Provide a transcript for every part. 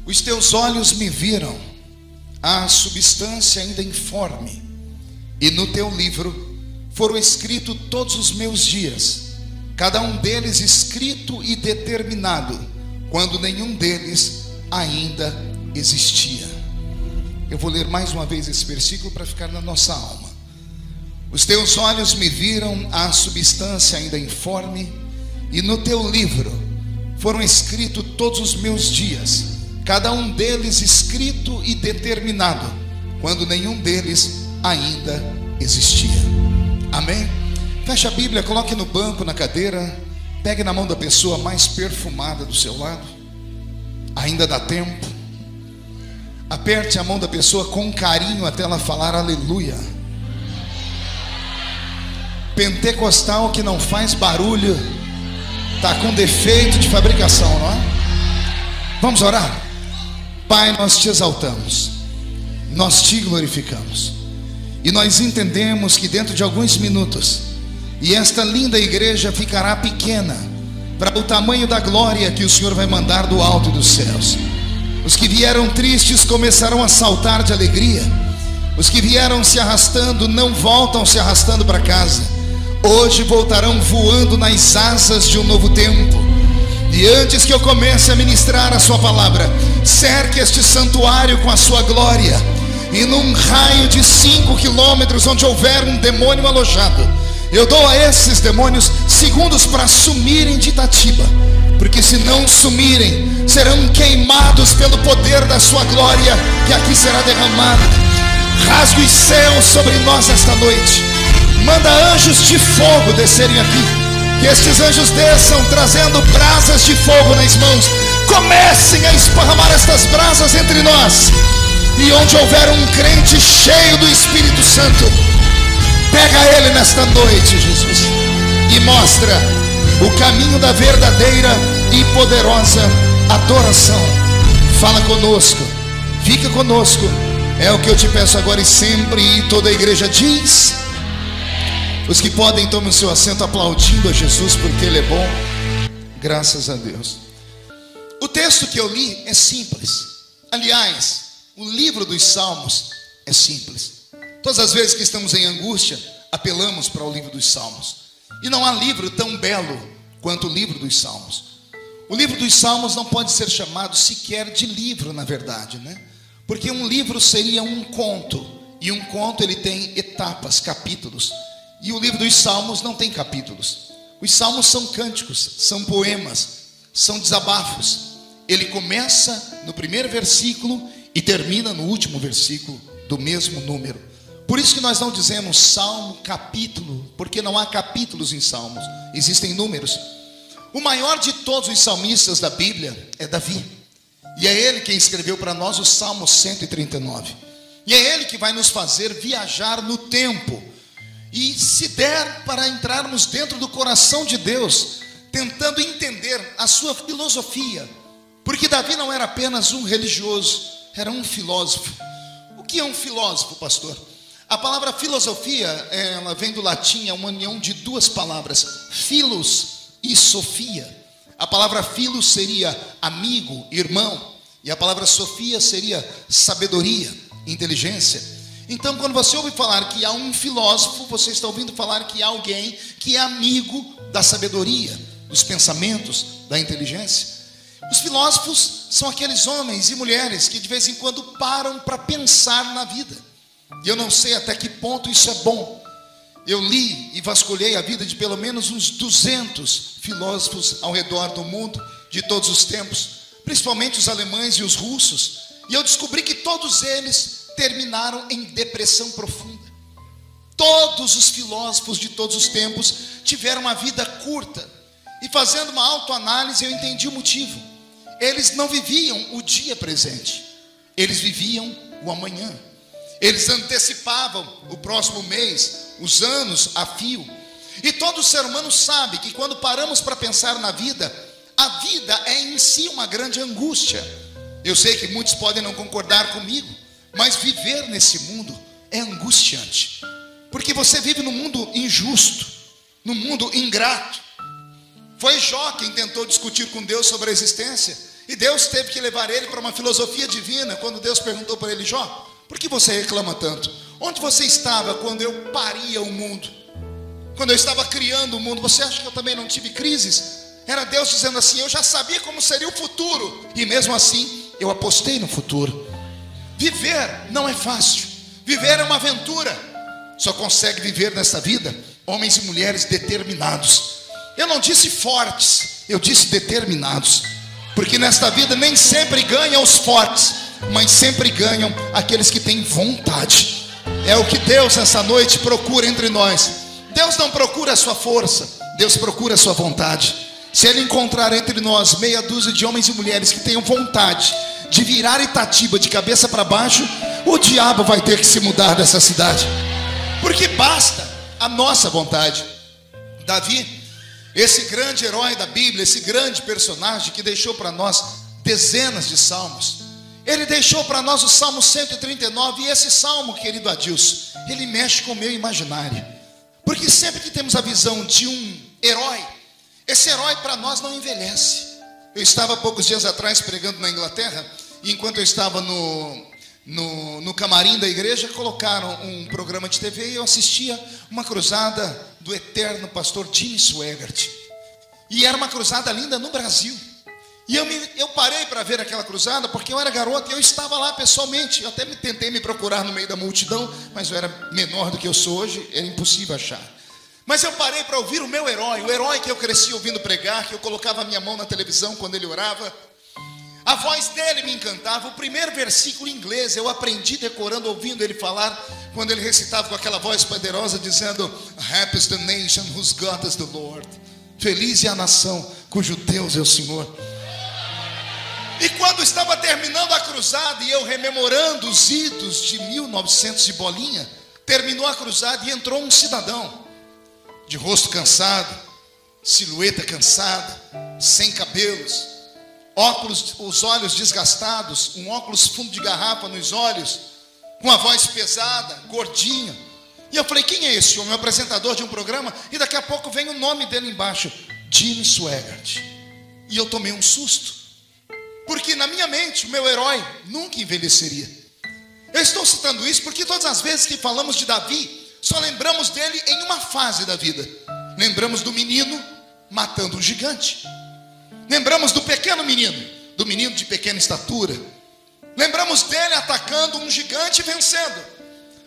Os teus olhos me viram, a substância ainda informe, e no teu livro foram escritos todos os meus dias, cada um deles escrito e determinado, quando nenhum deles ainda existia. Eu vou ler mais uma vez esse versículo para ficar na nossa alma. Os teus olhos me viram, a substância ainda informe, e no teu livro foram escritos todos os meus dias, cada um deles escrito e determinado, quando nenhum deles ainda existia. Amém? Feche a Bíblia, coloque no banco, na cadeira, pegue na mão da pessoa mais perfumada do seu lado. Ainda dá tempo. Aperte a mão da pessoa com carinho até ela falar aleluia. Pentecostal que não faz barulho está com defeito de fabricação, não é? Vamos orar? Pai, nós te exaltamos, nós te glorificamos, e nós entendemos que dentro de alguns minutos, e esta linda igreja ficará pequena para o tamanho da glória que o Senhor vai mandar do alto dos céus. Os que vieram tristes começarão a saltar de alegria, os que vieram se arrastando não voltam se arrastando para casa, hoje voltarão voando nas asas de um novo tempo. E antes que eu comece a ministrar a sua palavra, cerque este santuário com a sua glória, e num raio de 5 quilômetros onde houver um demônio alojado, eu dou a esses demônios segundos para sumirem de Itatiba, porque se não sumirem, serão queimados pelo poder da sua glória, que aqui será derramada. Rasgue os céus sobre nós esta noite, manda anjos de fogo descerem aqui, que estes anjos desçam trazendo brasas de fogo nas mãos, comecem a esparramar estas brasas entre nós, e onde houver um crente cheio do Espírito Santo, pega ele nesta noite, Jesus, e mostra o caminho da verdadeira e poderosa adoração. Fala conosco, fica conosco, é o que eu te peço agora e sempre. E toda a igreja diz: os que podem, tomem o seu assento aplaudindo a Jesus, porque Ele é bom. Graças a Deus. O texto que eu li é simples. Aliás, o livro dos Salmos é simples. Todas as vezes que estamos em angústia, apelamos para o livro dos Salmos. E não há livro tão belo quanto o livro dos Salmos. O livro dos Salmos não pode ser chamado sequer de livro, na verdade, né? Porque um livro seria um conto, e um conto ele tem etapas, capítulos. E o livro dos Salmos não tem capítulos. Os Salmos são cânticos, são poemas, são desabafos. Ele começa no primeiro versículo e termina no último versículo do mesmo número. Por isso que nós não dizemos salmo, capítulo, porque não há capítulos em Salmos, existem números. O maior de todos os salmistas da Bíblia é Davi, e é ele quem escreveu para nós o Salmo 139. E é ele que vai nos fazer viajar no tempo, e se der para entrarmos dentro do coração de Deus, tentando entender a sua filosofia, porque Davi não era apenas um religioso, era um filósofo. O que é um filósofo, pastor? A palavra filosofia, ela vem do latim, é uma união de duas palavras, philos e sofia. A palavra philos seria amigo, irmão, e a palavra sofia seria sabedoria, inteligência. Então, quando você ouve falar que há um filósofo, você está ouvindo falar que há alguém que é amigo da sabedoria, dos pensamentos, da inteligência. Os filósofos são aqueles homens e mulheres que de vez em quando param para pensar na vida. E eu não sei até que ponto isso é bom. Eu li e vasculhei a vida de pelo menos uns 200 filósofos ao redor do mundo, de todos os tempos, principalmente os alemães e os russos, e eu descobri que todos eles terminaram em depressão profunda. Todos os filósofos de todos os tempos tiveram uma vida curta, e fazendo uma autoanálise eu entendi o motivo. Eles não viviam o dia presente, eles viviam o amanhã. Eles antecipavam o próximo mês, os anos a fio. E todo ser humano sabe que quando paramos para pensar na vida, a vida é em si uma grande angústia. Eu sei que muitos podem não concordar comigo, mas viver nesse mundo é angustiante, porque você vive num mundo injusto, num mundo ingrato. Foi Jó quem tentou discutir com Deus sobre a existência, E Deus teve que levar ele para uma filosofia divina. Quando Deus perguntou para ele: Jó, por que você reclama tanto? Onde você estava quando eu paria o mundo? Quando eu estava criando o mundo, você acha que eu também não tive crises? Era Deus dizendo assim: eu já sabia como seria o futuro, e mesmo assim eu apostei no futuro. Viver não é fácil. Viver é uma aventura. Só consegue viver nessa vida homens e mulheres determinados. Eu não disse fortes, eu disse determinados. Porque nesta vida nem sempre ganham os fortes, mas sempre ganham aqueles que têm vontade. É o que Deus essa noite procura entre nós. Deus não procura a sua força, Deus procura a sua vontade. Se Ele encontrar entre nós meia dúzia de homens e mulheres que tenham vontade de virar Itatiba de cabeça para baixo, o diabo vai ter que se mudar dessa cidade, porque basta a nossa vontade. Davi, esse grande herói da Bíblia, esse grande personagem que deixou para nós dezenas de salmos, ele deixou para nós o Salmo 139. E esse salmo, querido Adilson, ele mexe com o meu imaginário, porque sempre que temos a visão de um herói, esse herói para nós não envelhece. Eu estava há poucos dias atrás pregando na Inglaterra, e enquanto eu estava no camarim da igreja, colocaram um programa de TV e eu assistia uma cruzada do eterno pastor Jimmy Swaggart. E era uma cruzada linda no Brasil. E eu parei para ver aquela cruzada porque eu era garoto e eu estava lá pessoalmente. Eu até tentei me procurar no meio da multidão, mas eu era menor do que eu sou hoje, era impossível achar. Mas eu parei para ouvir o meu herói, o herói que eu cresci ouvindo pregar, que eu colocava a minha mão na televisão quando ele orava. A voz dele me encantava. O primeiro versículo em inglês eu aprendi decorando, ouvindo ele falar, quando ele recitava com aquela voz poderosa, dizendo: Happy is the nation whose God is the Lord. Feliz é a nação cujo Deus é o Senhor. E quando estava terminando a cruzada e eu rememorando os idos de 1900 de bolinha, terminou a cruzada e entrou um cidadão de rosto cansado, silhueta cansada, sem cabelos, óculos, os olhos desgastados, um óculos fundo de garrafa nos olhos, com a voz pesada, gordinho. E eu falei: quem é esse homem? Um apresentador de um programa. E daqui a pouco vem o nome dele embaixo: Jimmy Swaggart. E eu tomei um susto, porque na minha mente o meu herói nunca envelheceria. Eu estou citando isso porque todas as vezes que falamos de Davi, só lembramos dele em uma fase da vida. Lembramos do menino matando um gigante. Lembramos do pequeno menino, do menino de pequena estatura. Lembramos dele atacando um gigante e vencendo.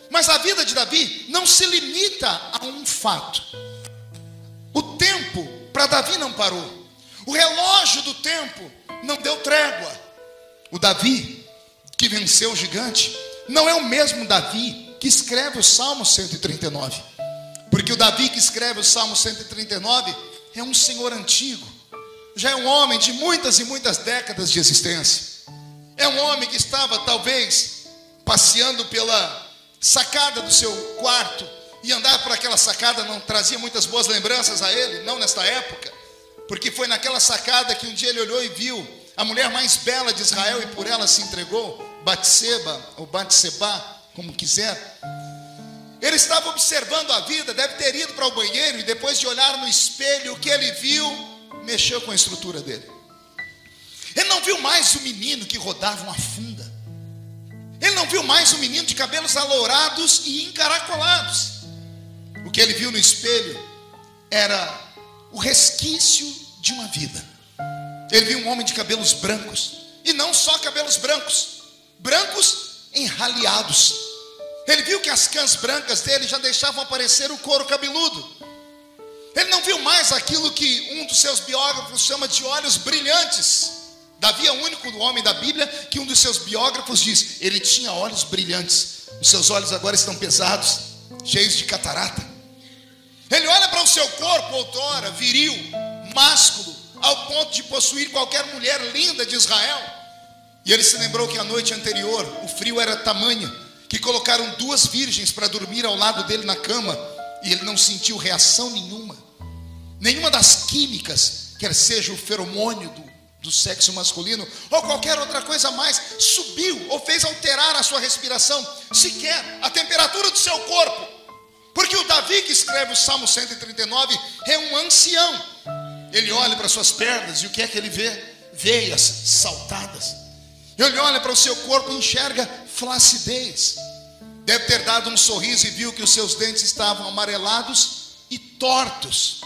Mas a vida de Davi não se limita a um fato. O tempo para Davi não parou. O relógio do tempo não deu trégua. O Davi que venceu o gigante não é o mesmo Davi que escreve o Salmo 139. Porque o Davi que escreve o Salmo 139 é um senhor antigo. Já é um homem de muitas e muitas décadas de existência. É um homem que estava talvez passeando pela sacada do seu quarto, e andar por aquela sacada não trazia muitas boas lembranças a ele, não nesta época, porque foi naquela sacada que um dia ele olhou e viu a mulher mais bela de Israel e por ela se entregou, Batseba, ou Batseba, como quiser. Ele estava observando a vida, deve ter ido para o banheiro, e depois de olhar no espelho, o que ele viu mexeu com a estrutura dele. Ele não viu mais o menino que rodava uma funda. Ele não viu mais o menino de cabelos alourados e encaracolados. O que ele viu no espelho era o resquício de uma vida. Ele viu um homem de cabelos brancos, e não só cabelos brancos, brancos enraleados. Ele viu que as cãs brancas dele já deixavam aparecer o couro cabeludo. Ele não viu mais aquilo que um dos seus biógrafos chama de olhos brilhantes. Davi é o único homem da Bíblia que um dos seus biógrafos diz: ele tinha olhos brilhantes. Os seus olhos agora estão pesados, cheios de catarata. Ele olha para o seu corpo outrora viril, másculo, ao ponto de possuir qualquer mulher linda de Israel. E ele se lembrou que a noite anterior o frio era tamanho que colocaram 2 virgens para dormir ao lado dele na cama, e ele não sentiu reação nenhuma das químicas, quer seja o feromônio do sexo masculino, ou qualquer outra coisa mais, subiu ou fez alterar a sua respiração, sequer a temperatura do seu corpo. Porque o Davi que escreve o Salmo 139 é um ancião. Ele olha para suas pernas e o que é que ele vê? veias saltadas. Ele olha para o seu corpo e enxerga flacidez. Deve ter dado um sorriso e viu que os seus dentes estavam amarelados e tortos.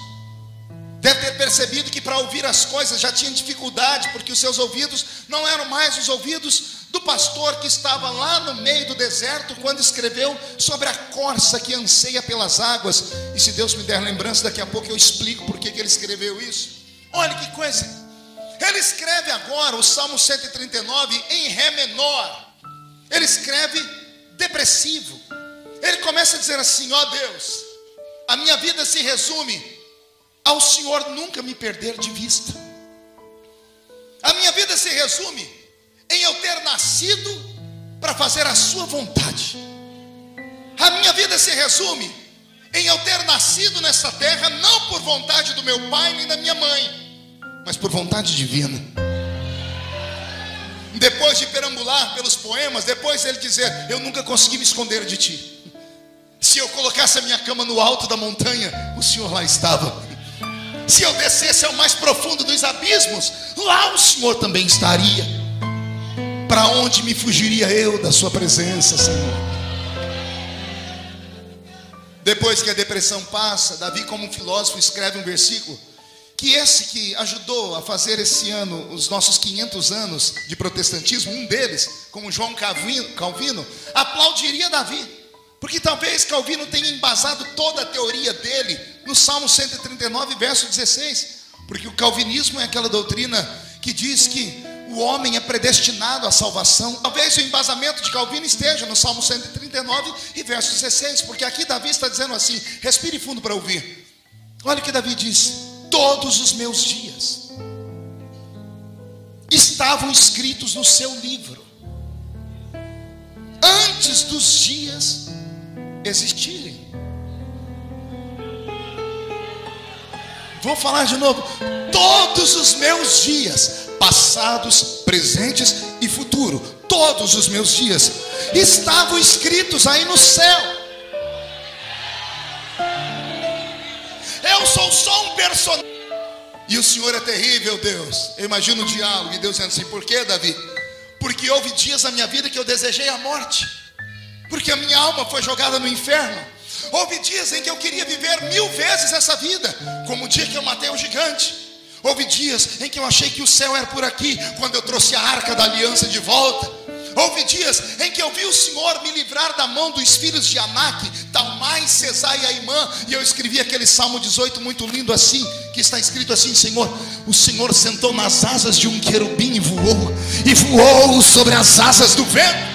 Deve ter percebido que para ouvir as coisas já tinha dificuldade, porque os seus ouvidos não eram mais os ouvidos do pastor que estava lá no meio do deserto, quando escreveu sobre a corça que anseia pelas águas. E se Deus me der lembrança, daqui a pouco eu explico por que ele escreveu isso. Olha que coisa. Ele escreve agora o Salmo 139 em Ré menor. Ele escreve depressivo. Ele começa a dizer assim: ó Deus, a minha vida se resume ao Senhor nunca me perder de vista. A minha vida se resume em eu ter nascido para fazer a sua vontade. A minha vida se resume em eu ter nascido nessa terra não por vontade do meu pai nem da minha mãe, mas por vontade divina. Depois de perambular pelos poemas, depois ele dizer: eu nunca consegui me esconder de ti. Se eu colocasse a minha cama no alto da montanha, o Senhor lá estava. Se eu descesse ao mais profundo dos abismos, lá o Senhor também estaria. Para onde me fugiria eu da sua presença, Senhor? Depois que a depressão passa, Davi, como um filósofo, escreve um versículo que esse que ajudou a fazer esse ano os nossos 500 anos de protestantismo, um deles, como João Calvino, aplaudiria Davi. Porque talvez Calvino tenha embasado toda a teoria dele no Salmo 139, verso 16. Porque o calvinismo é aquela doutrina que diz que o homem é predestinado à salvação. Talvez o embasamento de Calvino esteja no Salmo 139 e verso 16. Porque aqui Davi está dizendo assim, respire fundo para ouvir. Olha o que Davi diz: todos os meus dias estavam escritos no seu livro, antes dos dias existirem. Vou falar de novo. Todos os meus dias, passados, presentes e futuro, todos os meus dias estavam escritos aí no céu. Eu sou só um personagem. E o Senhor é terrível, Deus. Eu imagino o diálogo e Deus dizendo assim: por quê, Davi? Porque houve dias na minha vida que eu desejei a morte, porque a minha alma foi jogada no inferno. Houve dias em que eu queria viver 1000 vezes essa vida, como o dia que eu matei o gigante. Houve dias em que eu achei que o céu era por aqui, quando eu trouxe a arca da aliança de volta. Houve dias em que eu vi o Senhor me livrar da mão dos filhos de Anak, Talmai, Cesai e Aimã. E eu escrevi aquele Salmo 18 muito lindo assim, que está escrito assim: Senhor, o Senhor sentou nas asas de um querubim e voou sobre as asas do vento.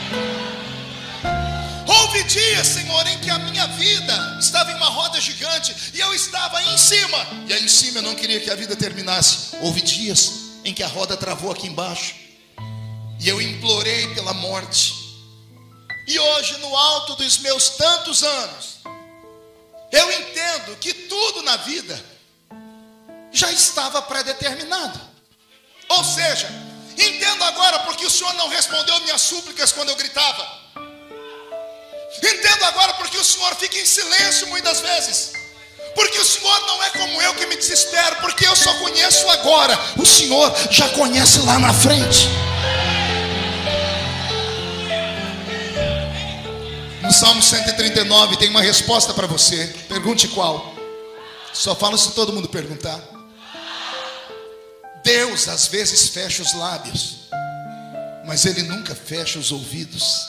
Houve dias, Senhor, em que a minha vida estava em uma roda gigante e eu estava aí em cima, e aí em cima eu não queria que a vida terminasse. Houve dias em que a roda travou aqui embaixo e eu implorei pela morte. E hoje, no alto dos meus tantos anos, eu entendo que tudo na vida já estava pré-determinado. Ou seja, entendo agora porque o Senhor não respondeu minhas súplicas quando eu gritava. Entendo agora porque o Senhor fica em silêncio muitas vezes. Porque o Senhor não é como eu que me desespero, porque eu só conheço agora, o Senhor já conhece lá na frente. No Salmo 139 tem uma resposta para você. Pergunte qual. Só falo se todo mundo perguntar. Deus às vezes fecha os lábios, mas Ele nunca fecha os ouvidos.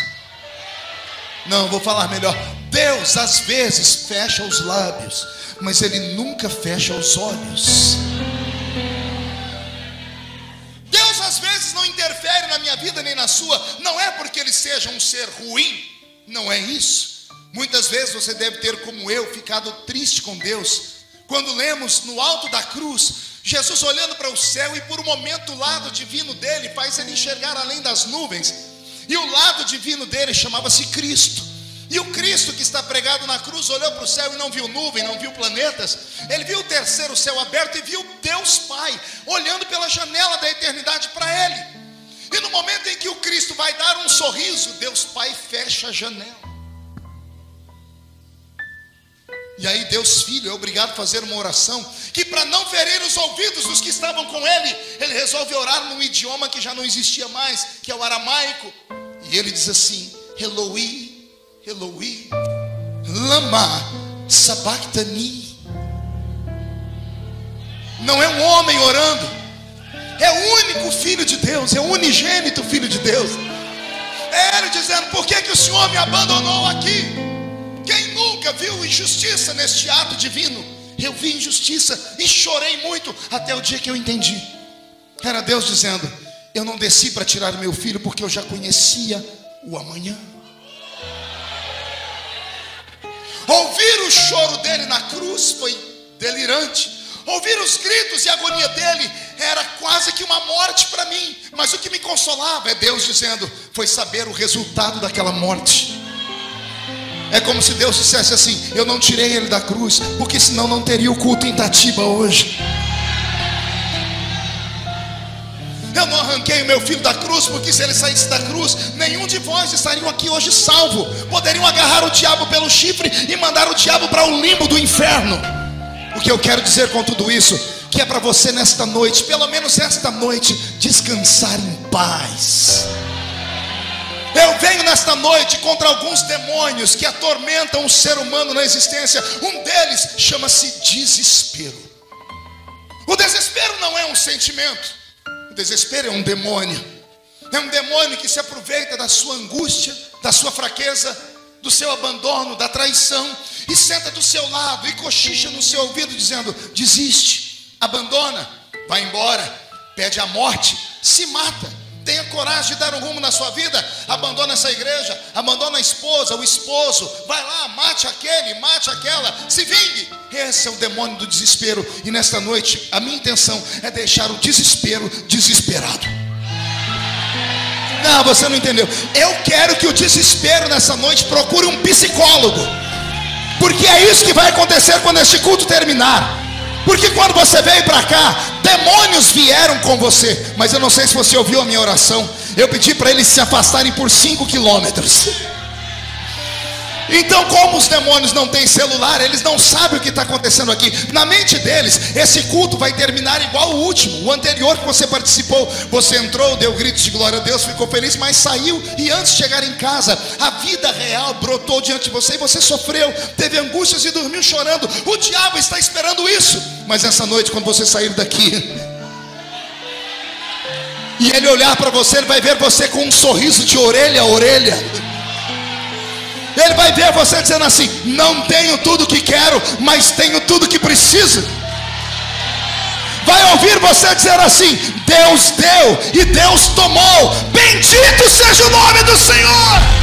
Não, vou falar melhor. Deus às vezes fecha os lábios, mas Ele nunca fecha os olhos. Deus às vezes não interfere na minha vida nem na sua. Não é porque Ele seja um ser ruim, não é isso. Muitas vezes você deve ter, como eu, ficado triste com Deus quando lemos no alto da cruz Jesus olhando para o céu, e por um momento o lado divino dele faz ele enxergar além das nuvens. E o lado divino dele chamava-se Cristo. E o Cristo que está pregado na cruz olhou para o céu e não viu nuvem, não viu planetas. Ele viu o terceiro céu aberto e viu Deus Pai olhando pela janela da eternidade para ele. E no momento em que o Cristo vai dar um sorriso, Deus Pai fecha a janela. E aí Deus Filho é obrigado a fazer uma oração, que para não ferir os ouvidos dos que estavam com ele, ele resolve orar num idioma que já não existia mais, que é o aramaico. E ele diz assim: Eloi, Eloi, lama sabachthani. Não é um homem orando, é o único Filho de Deus, é o unigênito Filho de Deus. É ele dizendo: por que que o Senhor me abandonou aqui? Quem nunca viu injustiça neste ato divino? Eu vi injustiça e chorei muito até o dia que eu entendi. Era Deus dizendo: eu não desci para tirar meu filho, porque eu já conhecia o amanhã. Ouvir o choro dele na cruz foi delirante. Ouvir os gritos e a agonia dele era quase que uma morte para mim. Mas o que me consolava é Deus dizendo: foi saber o resultado daquela morte. É como se Deus dissesse assim: eu não tirei ele da cruz, porque senão não teria o culto em Itatiba hoje. Eu não arranquei o meu filho da cruz, porque se ele saísse da cruz, nenhum de vós estariam aqui hoje salvo. Poderiam agarrar o diabo pelo chifre e mandar o diabo para o limbo do inferno. O que eu quero dizer com tudo isso, que é para você nesta noite, pelo menos esta noite, descansar em paz. Eu venho nesta noite contra alguns demônios que atormentam o ser humano na existência. Um deles chama-se desespero. O desespero não é um sentimento, o desespero é um demônio. É um demônio que se aproveita da sua angústia, da sua fraqueza, do seu abandono, da traição, e senta do seu lado e cochicha no seu ouvido dizendo: desiste, abandona, vai embora, pede a morte, se mata. Tenha coragem de dar um rumo na sua vida. Abandona essa igreja, abandona a esposa, o esposo. Vai lá, mate aquele, mate aquela, se vingue. Esse é o demônio do desespero. E nesta noite a minha intenção é deixar o desespero desesperado. Não, você não entendeu. Eu quero que o desespero nessa noite procure um psicólogo, porque é isso que vai acontecer quando este culto terminar. Porque quando você veio para cá, demônios vieram com você. Mas eu não sei se você ouviu a minha oração. Eu pedi para eles se afastarem por 5 quilômetros. Então, como os demônios não têm celular, eles não sabem o que está acontecendo aqui. Na mente deles, esse culto vai terminar igual o último, o anterior que você participou. Você entrou, deu gritos de glória a Deus, ficou feliz, mas saiu. E antes de chegar em casa, a vida real brotou diante de você. E você sofreu, teve angústias e dormiu chorando. O diabo está esperando isso. Mas essa noite, quando você sair daqui e ele olhar para você, ele vai ver você com um sorriso de orelha a orelha. Ele vai ver você dizendo assim: não tenho tudo que quero, mas tenho tudo que preciso. Vai ouvir você dizer assim: Deus deu e Deus tomou. Bendito seja o nome do Senhor.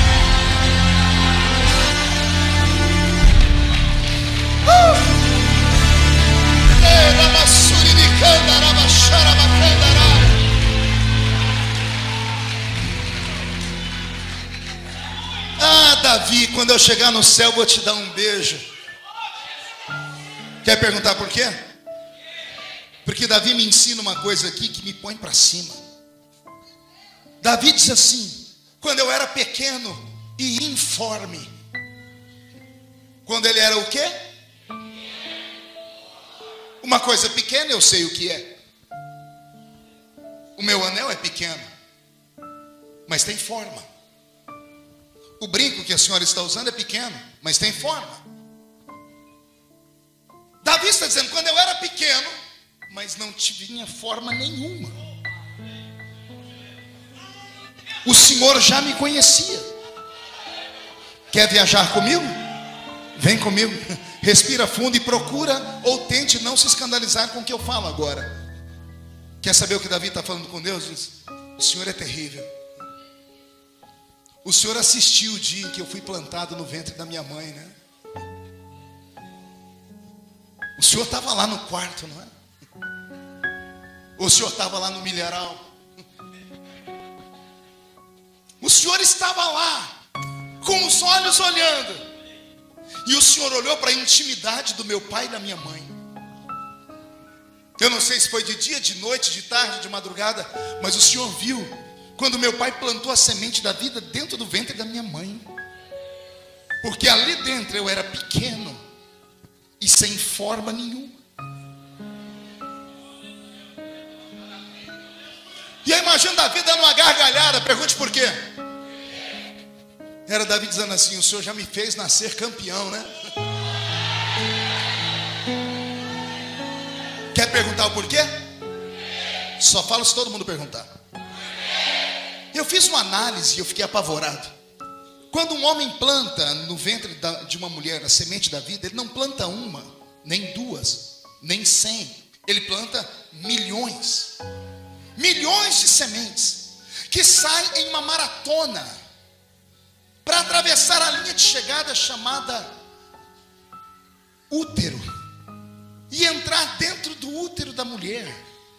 Ah, Davi, quando eu chegar no céu vou te dar um beijo. Quer perguntar por quê? Porque Davi me ensina uma coisa aqui que me põe para cima. Davi diz assim: quando eu era pequeno e informe. Quando ele era o quê? Uma coisa pequena eu sei o que é. O meu anel é pequeno, mas tem forma. O brinco que a senhora está usando é pequeno, mas tem forma. Davi está dizendo: quando eu era pequeno, mas não tinha forma nenhuma, o Senhor já me conhecia. Quer viajar comigo? Vem comigo. Respira fundo e procura, ou tente não se escandalizar com o que eu falo agora. Quer saber o que Davi está falando com Deus? Diz: o Senhor é terrível. O Senhor assistiu o dia em que eu fui plantado no ventre da minha mãe, né? O Senhor estava lá no quarto, não é? O Senhor estava lá no milharal. O Senhor estava lá, com os olhos olhando. E o Senhor olhou para a intimidade do meu pai e da minha mãe. Eu não sei se foi de dia, de noite, de tarde, de madrugada, mas o Senhor viu quando meu pai plantou a semente da vida dentro do ventre da minha mãe. Porque ali dentro eu era pequeno, e sem forma nenhuma. E eu imagino Davi dando uma gargalhada. Pergunte por quê? Era Davi dizendo assim: o Senhor já me fez nascer campeão, né? Quer perguntar o porquê? Só falo se todo mundo perguntar. Eu fiz uma análise e eu fiquei apavorado. Quando um homem planta no ventre de uma mulher a semente da vida, ele não planta uma, nem duas, nem 100. Ele planta milhões. Milhões de sementes que saem em uma maratona para atravessar a linha de chegada chamada útero e entrar dentro do útero da mulher.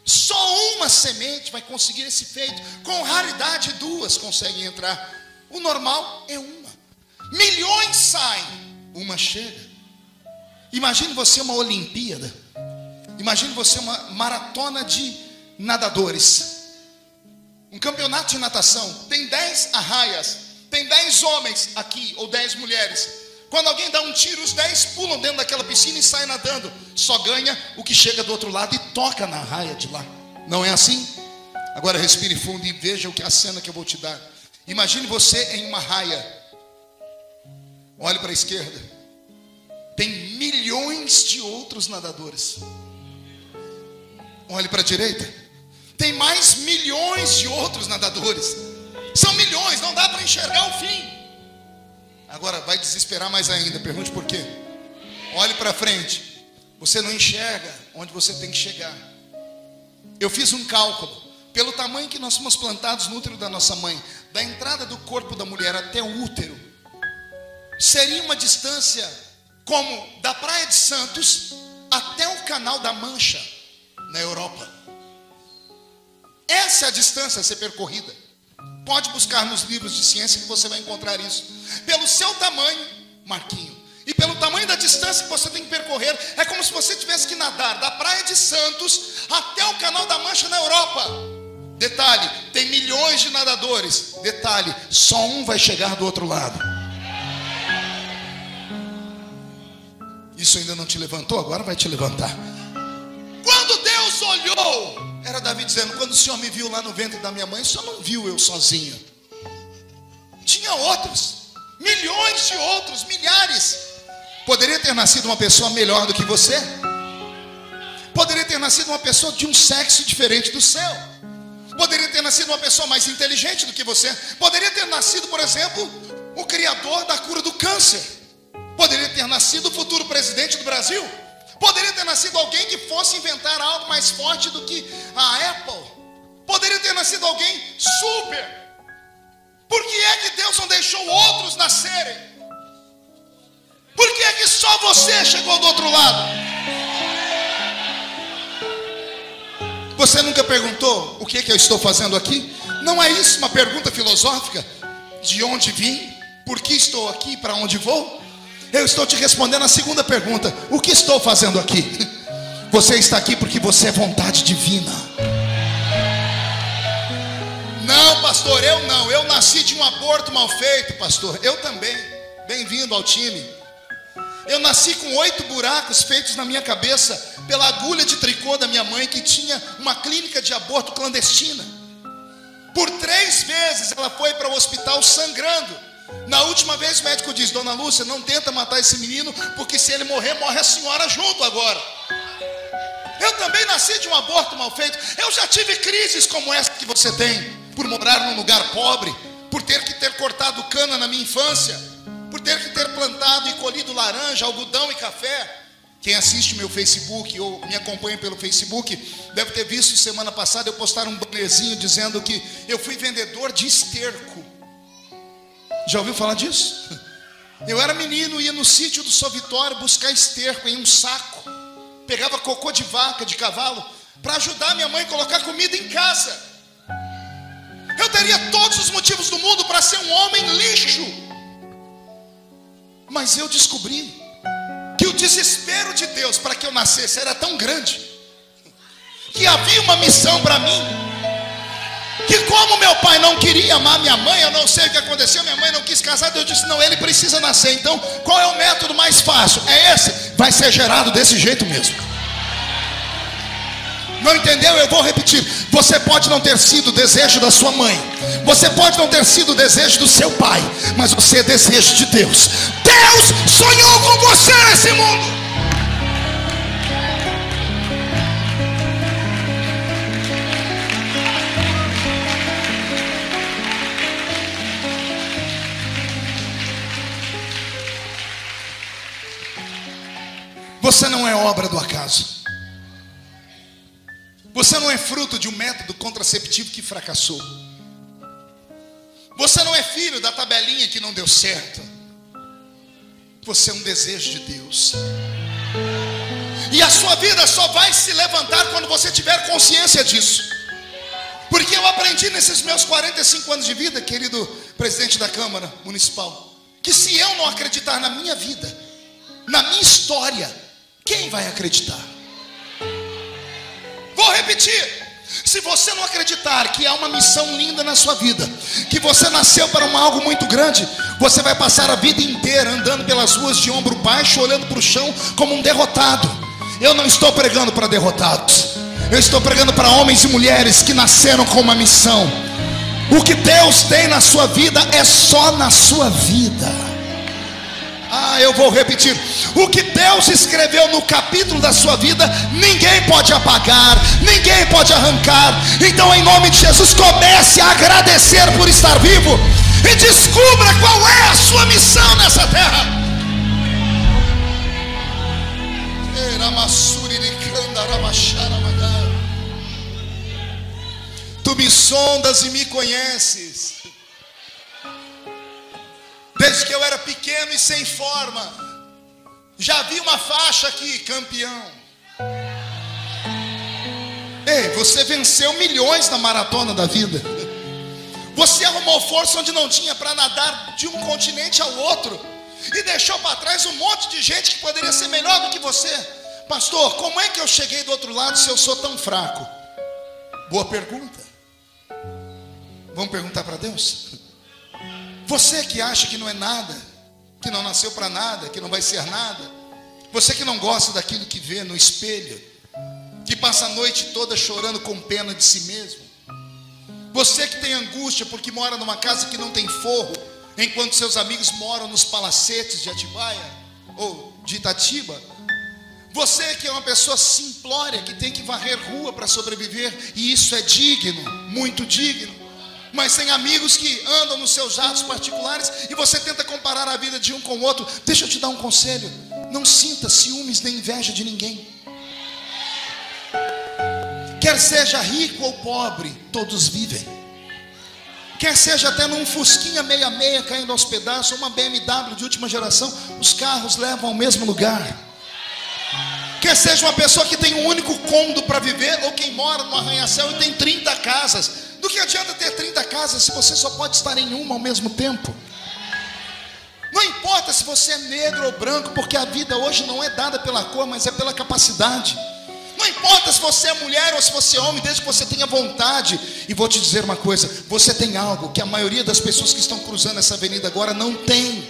Só uma semente vai conseguir esse feito. Com raridade, 2 conseguem entrar. O normal é uma. Milhões saem, uma chega. Imagine você uma Olimpíada. Imagine você uma maratona de nadadores. Um campeonato de natação. Tem 10 arraias. Tem 10 homens aqui, ou 10 mulheres. Quando alguém dá um tiro, os 10 pulam dentro daquela piscina e saem nadando. Só ganha o que chega do outro lado e toca na arraia de lá. Não é assim? Agora respire fundo e veja a cena que eu vou te dar. Imagine você em uma raia. Olhe para a esquerda. Tem milhões de outros nadadores. Olhe para a direita. Tem mais milhões de outros nadadores. São milhões, não dá para enxergar o fim. Agora vai desesperar mais ainda. Pergunte por quê. Olhe para frente. Você não enxerga onde você tem que chegar. Eu fiz um cálculo. Pelo tamanho que nós fomos plantados no útero da nossa mãe, da entrada do corpo da mulher até o útero, seria uma distância como da Praia de Santos até o Canal da Mancha, na Europa. Essa é a distância a ser percorrida. Pode buscar nos livros de ciência que você vai encontrar isso. Pelo seu tamanho, Marquinho, e pelo tamanho da distância que você tem que percorrer, é como se você tivesse que nadar da Praia de Santos até o Canal da Mancha na Europa. Detalhe, tem milhões de nadadores. Detalhe, só um vai chegar do outro lado. Isso ainda não te levantou? Agora vai te levantar. Quando Deus olhou, era Davi dizendo: quando o Senhor me viu lá no ventre da minha mãe, o Senhor não viu eu sozinho. Tinha outros, milhões de outros, milhares. Poderia ter nascido uma pessoa melhor do que você. Poderia ter nascido uma pessoa de um sexo diferente do seu. Poderia ter nascido uma pessoa mais inteligente do que você. Poderia ter nascido, por exemplo, o criador da cura do câncer. Poderia ter nascido o futuro presidente do Brasil. Poderia ter nascido alguém que fosse inventar algo mais forte do que a Apple. Poderia ter nascido alguém super. Por que é que Deus não deixou outros nascerem? Por que é que só você chegou do outro lado? Você nunca perguntou o que é que eu estou fazendo aqui? Não é isso uma pergunta filosófica? De onde vim? Por que estou aqui? Para onde vou? Eu estou te respondendo a segunda pergunta: o que estou fazendo aqui? Você está aqui porque você é vontade divina. Não, pastor, eu não. Eu nasci de um aborto mal feito, pastor. Eu também. Bem-vindo ao time. Eu nasci com 8 buracos feitos na minha cabeça pela agulha de tricô da minha mãe, que tinha uma clínica de aborto clandestina. Por 3 vezes ela foi para o hospital sangrando. Na última vez o médico diz: dona Lúcia, não tenta matar esse menino, porque se ele morrer, morre a senhora junto agora. Eu também nasci de um aborto mal feito. Eu já tive crises como essa que você tem, por morar num lugar pobre, por ter que ter cortado cana na minha infância, por ter que ter plantado e colhido laranja, algodão e café. Quem assiste meu Facebook ou me acompanha pelo Facebook deve ter visto semana passada eu postar um bannerzinho dizendo que eu fui vendedor de esterco. Já ouviu falar disso? Eu era menino, ia no sítio do São Vitório buscar esterco em um saco. Pegava cocô de vaca, de cavalo, para ajudar minha mãe a colocar comida em casa. Eu teria todos os motivos do mundo para ser um homem lixo. Mas eu descobri que o desespero de Deus para que eu nascesse era tão grande, que havia uma missão para mim. que como meu pai não queria amar minha mãe, eu não sei o que aconteceu, minha mãe não quis casar, Deus disse, não, ele precisa nascer. Então, qual é o método mais fácil? É esse, vai ser gerado desse jeito mesmo. Não entendeu? Eu vou repetir. Você pode não ter sido o desejo da sua mãe, você pode não ter sido o desejo do seu pai, mas você é desejo de Deus. Deus sonhou com você nesse mundo. Você não é obra do acaso. Você não é fruto de um método contraceptivo que fracassou. Você não é filho da tabelinha que não deu certo. Você é um desejo de Deus. E a sua vida só vai se levantar quando você tiver consciência disso. Porque eu aprendi nesses meus 45 anos de vida, querido presidente da Câmara Municipal, que se eu não acreditar na minha vida, na minha história, quem vai acreditar? Vou repetir. Se você não acreditar que há uma missão linda na sua vida, que você nasceu para algo muito grande, você vai passar a vida inteira andando pelas ruas de ombro baixo, olhando para o chão como um derrotado. Eu não estou pregando para derrotados, eu estou pregando para homens e mulheres que nasceram com uma missão. O que Deus tem na sua vida é só na sua vida. Eu vou repetir. O que Deus escreveu no capítulo da sua vida, ninguém pode apagar, ninguém pode arrancar. Então, em nome de Jesus, comece a agradecer por estar vivo e descubra qual é a sua missão nessa terra. Tu me sondas e me conheces, desde que eu era pequeno e sem forma. Já vi uma faixa aqui, campeão. Ei, você venceu milhões na maratona da vida. Você arrumou força onde não tinha para nadar de um continente ao outro, e deixou para trás um monte de gente que poderia ser melhor do que você. Pastor, como é que eu cheguei do outro lado se eu sou tão fraco? Boa pergunta. Vamos perguntar para Deus? Você que acha que não é nada, que não nasceu para nada, que não vai ser nada, você que não gosta daquilo que vê no espelho, que passa a noite toda chorando com pena de si mesmo, você que tem angústia porque mora numa casa que não tem forro, enquanto seus amigos moram nos palacetes de Atibaia ou de Itatiba, você que é uma pessoa simplória, que tem que varrer rua para sobreviver, e isso é digno, muito digno, mas tem amigos que andam nos seus jatos particulares, e você tenta comparar a vida de um com o outro. Deixa eu te dar um conselho: não sinta ciúmes nem inveja de ninguém. Quer seja rico ou pobre, todos vivem. Quer seja até num Fusquinha 66 caindo aos pedaços, ou uma BMW de última geração, os carros levam ao mesmo lugar. Quer seja uma pessoa que tem um único cômodo para viver, ou quem mora no arranha-céu e tem 30 casas. Do que adianta ter 30 casas se você só pode estar em uma ao mesmo tempo? Não importa se você é negro ou branco, porque a vida hoje não é dada pela cor, mas é pela capacidade. Não importa se você é mulher ou se você é homem, desde que você tenha vontade. E vou te dizer uma coisa: você tem algo que a maioria das pessoas que estão cruzando essa avenida agora não tem.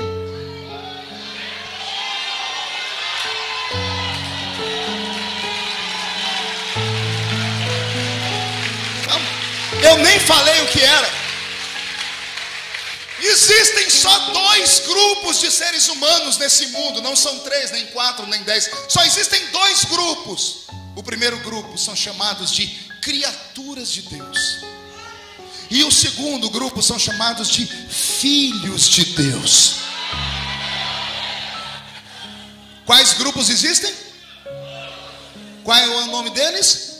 Eu nem falei o que era. Existem só 2 grupos de seres humanos nesse mundo. Não são 3, nem 4, nem 10. Só existem 2 grupos. O primeiro grupo são chamados de criaturas de Deus, e o segundo grupo são chamados de filhos de Deus. Quais grupos existem? Qual é o nome deles?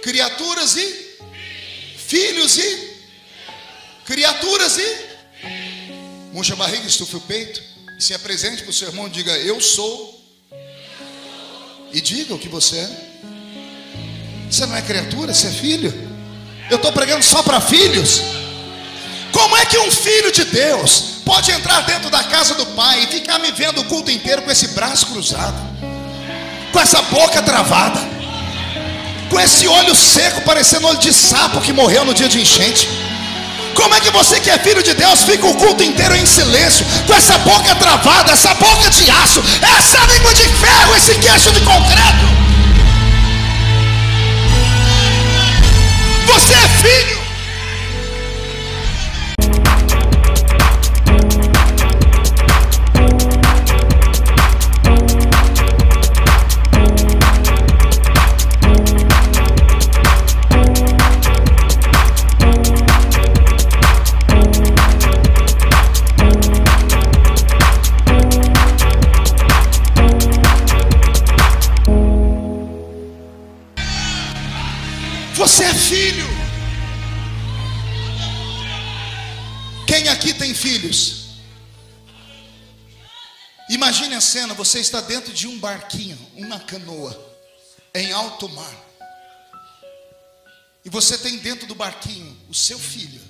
Criaturas e filhos e criaturas e. Murcha a barriga, estufe o peito e se apresente para o seu irmão e diga: eu sou. E diga o que você é. Você não é criatura, você é filho. Eu estou pregando só para filhos. Como é que um filho de Deus pode entrar dentro da casa do pai e ficar me vendo o culto inteiro com esse braço cruzado, com essa boca travada, com com esse olho seco, parecendo olho de sapo que morreu no dia de enchente? Como é que você que é filho de Deus fica o culto inteiro em silêncio, com essa boca travada, essa boca de aço, essa língua de ferro, esse queixo de concreto? Você é filho. Você é filho. Quem aqui tem filhos? Imagine a cena, você está dentro de um barquinho, uma canoa, em alto mar. E você tem dentro do barquinho o seu filho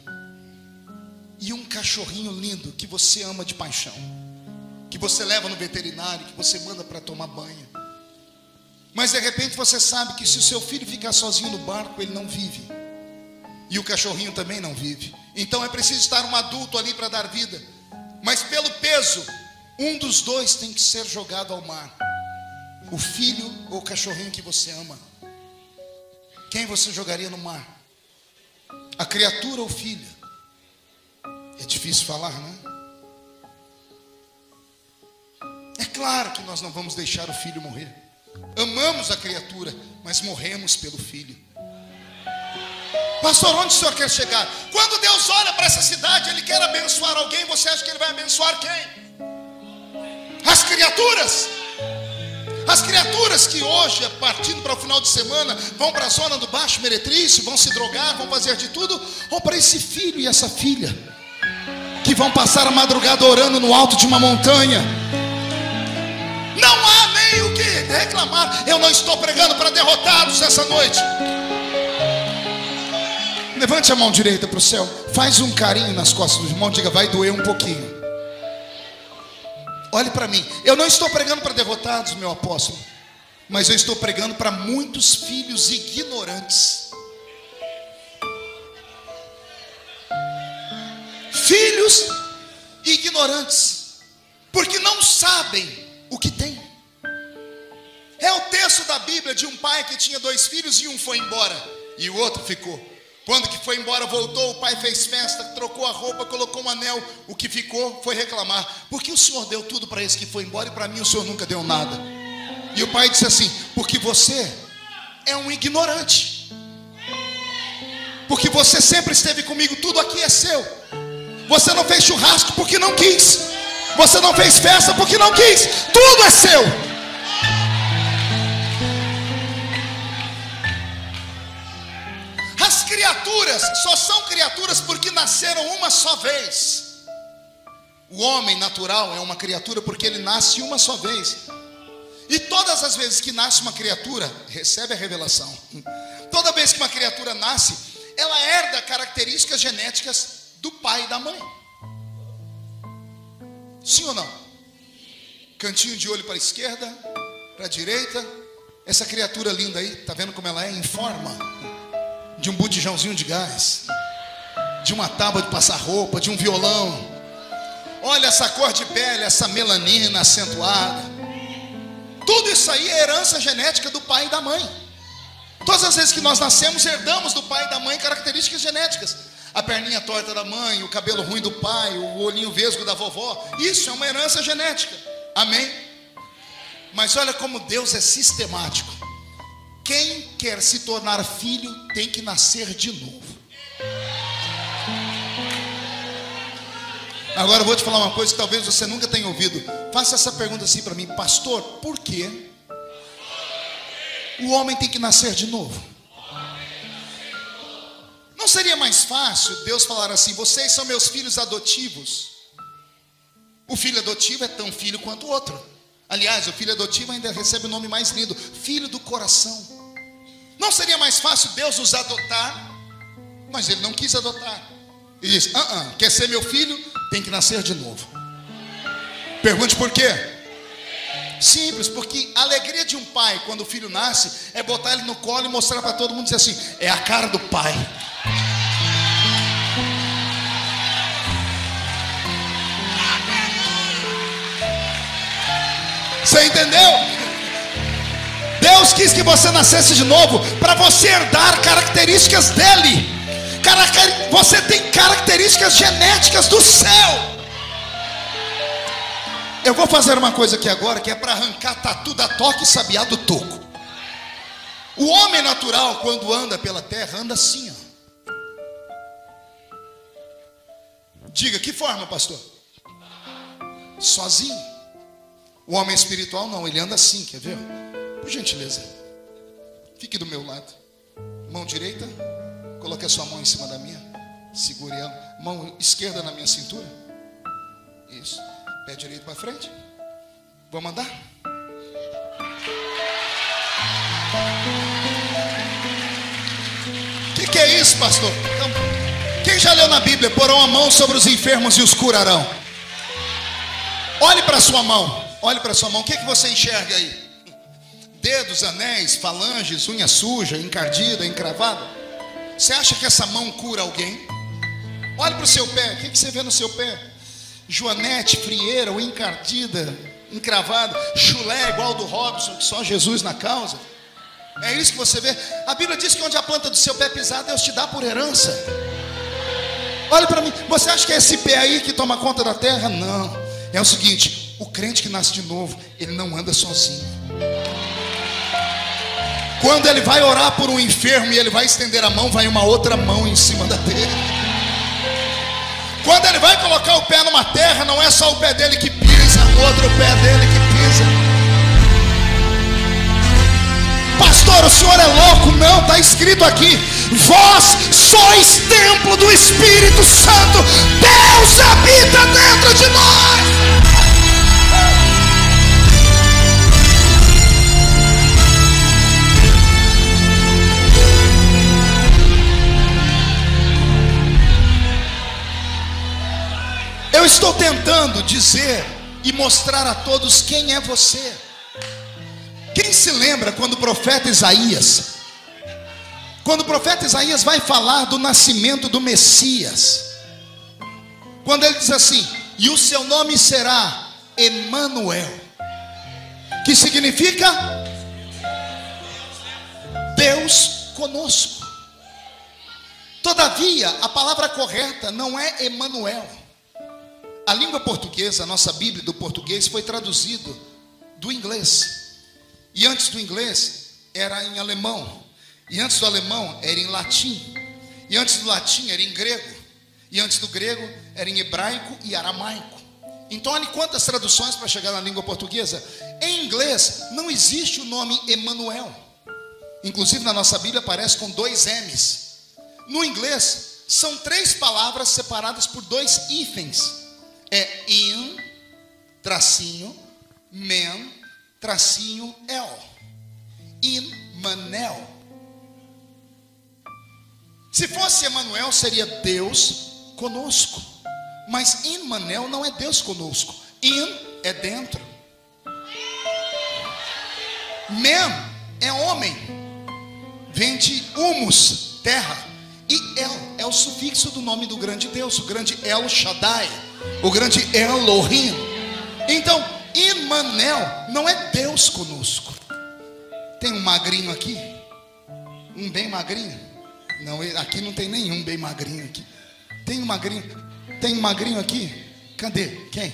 e um cachorrinho lindo que você ama de paixão, que você leva no veterinário, que você manda para tomar banho. Mas de repente você sabe que se o seu filho ficar sozinho no barco, ele não vive. E o cachorrinho também não vive. Então é preciso estar um adulto ali para dar vida. Mas pelo peso, um dos dois tem que ser jogado ao mar. O filho ou o cachorrinho que você ama. Quem você jogaria no mar? A criatura ou o filho? É difícil falar, né? É claro que nós não vamos deixar o filho morrer. Amamos a criatura, mas morremos pelo filho. Pastor, onde o senhor quer chegar? Quando Deus olha para essa cidade, Ele quer abençoar alguém. Você acha que Ele vai abençoar quem? As criaturas. As criaturas que hoje, partindo para o final de semana, vão para a zona do Baixo Meretrício, vão se drogar, vão fazer de tudo. Ou para esse filho e essa filha, que vão passar a madrugada orando no alto de uma montanha. Não há nem o que reclamar. Eu não estou pregando para derrotados essa noite. Levante a mão direita para o céu. Faz um carinho nas costas do irmão. Diga, vai doer um pouquinho. Olhe para mim. Eu não estou pregando para derrotados, meu apóstolo, mas eu estou pregando para muitos filhos ignorantes. Filhos ignorantes, porque não sabem o que tem. É o texto da Bíblia de um pai que tinha 2 filhos e um foi embora e o outro ficou. Quando que foi embora, voltou, o pai fez festa, trocou a roupa, colocou um anel. O que ficou foi reclamar. Porque o senhor deu tudo para esse que foi embora e para mim o senhor nunca deu nada. E o pai disse assim: porque você é um ignorante. Porque você sempre esteve comigo, tudo aqui é seu. Você não fez churrasco porque não quis. Você não fez festa porque não quis. Tudo é seu. As criaturas só são criaturas porque nasceram uma só vez. O homem natural é uma criatura porque ele nasce uma só vez. E todas as vezes que nasce uma criatura, recebe a revelação. Toda vez que uma criatura nasce, ela herda características genéticas do pai e da mãe. Sim ou não? Cantinho de olho para a esquerda, para a direita. Essa criatura linda aí, tá vendo como ela é? Em forma de um botijãozinho de gás, de uma tábua de passar roupa, de um violão. Olha essa cor de pele, essa melanina acentuada. Tudo isso aí é herança genética do pai e da mãe. Todas as vezes que nós nascemos, herdamos do pai e da mãe características genéticas. A perninha torta da mãe, o cabelo ruim do pai, o olhinho vesgo da vovó. Isso é uma herança genética. Amém? Mas olha como Deus é sistemático. Quem quer se tornar filho tem que nascer de novo. Agora eu vou te falar uma coisa que talvez você nunca tenha ouvido. Faça essa pergunta assim para mim: pastor, por que o homem tem que nascer de novo? Não seria mais fácil Deus falar assim: vocês são meus filhos adotivos? O filho adotivo é tão filho quanto o outro. Aliás, o filho adotivo ainda recebe o nome mais lindo: filho do coração. Não seria mais fácil Deus nos adotar? Mas Ele não quis adotar. Ele disse: quer ser meu filho? Tem que nascer de novo. Pergunte por quê? Simples, porque a alegria de um pai quando o filho nasce é botar ele no colo e mostrar para todo mundo e dizer assim: é a cara do pai. Você entendeu? Deus quis que você nascesse de novo para você herdar características dele. Você tem características genéticas do céu. Eu vou fazer uma coisa aqui agora que é para arrancar tatu da toca e sabiá do toco. O homem natural, quando anda pela terra, anda assim, ó. Diga, que forma, pastor? Sozinho. O homem espiritual não, ele anda assim, quer ver? Por gentileza, fique do meu lado. Mão direita, coloque a sua mão em cima da minha, segure ela. Mão esquerda na minha cintura. Isso. Pé direito para frente. Vamos andar? Que é isso, pastor? Então, quem já leu na Bíblia? Porão a mão sobre os enfermos e os curarão. Olhe para a sua mão. Olhe para a sua mão. O que você enxerga aí? Dedos, anéis, falanges, unha suja, encardida, encravada. Você acha que essa mão cura alguém? Olhe para o seu pé. O que você vê no seu pé? Joanete, frieira, ou encardida, encravada, chulé igual do Robson, que só Jesus na causa. É isso que você vê. A Bíblia diz que onde a planta do seu pé pisar, Deus te dá por herança. Olha para mim. Você acha que é esse pé aí que toma conta da terra? Não. É o seguinte: o crente que nasce de novo, ele não anda sozinho. Quando ele vai orar por um enfermo e ele vai estender a mão, vai uma outra mão em cima da dele. Quando ele vai colocar o pé numa terra, não é só o pé dele que pisa, o outro pé dele que pisa. Pastor, o senhor é louco? Não, está escrito aqui: vós sois templo do Espírito Santo. Deus habita dentro de nós. Eu estou tentando dizer e mostrar a todos quem é você. Quem se lembra quando o profeta Isaías vai falar do nascimento do Messias, quando ele diz assim: e o seu nome será Emanuel, que significa Deus conosco. Todavia, a palavra correta não é Emanuel. A língua portuguesa, a nossa Bíblia do português, foi traduzido do inglês. E antes do inglês era em alemão. E antes do alemão era em latim. E antes do latim era em grego. E antes do grego era em hebraico e aramaico. Então olha quantas traduções para chegar na língua portuguesa. Em inglês não existe o nome Emanuel. Inclusive na nossa Bíblia aparece com 2 M's. No inglês são 3 palavras separadas por 2 hífens. É in, tracinho, men, tracinho, el. Immanuel. Se fosse Emanuel, seria Deus conosco. Mas Immanuel não é Deus conosco. In é dentro. Men é homem. Vem de humus, terra. E El é o sufixo do nome do grande Deus, o grande El Shaddai, o grande Elohim. Então, Immanuel não é Deus conosco. Tem um magrinho aqui? Um bem magrinho? Não, aqui não tem nenhum bem magrinho aqui. Tem um magrinho? Tem um magrinho aqui? Cadê? Quem?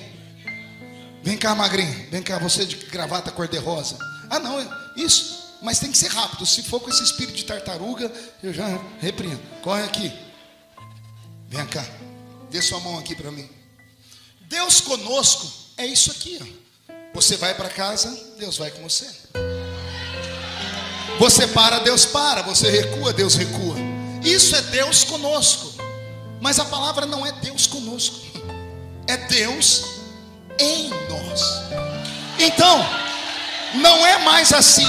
Vem cá, magrinho. Vem cá, você de gravata cor-de-rosa. Ah, não, isso. Mas tem que ser rápido. Se for com esse espírito de tartaruga, eu já repreendo. Corre aqui. Vem cá. Dê sua mão aqui para mim. Deus conosco é isso aqui, ó. Você vai para casa, Deus vai com você. Você para, Deus para. Você recua, Deus recua. Isso é Deus conosco. Mas a palavra não é Deus conosco. É Deus em nós. Então, não é mais assim.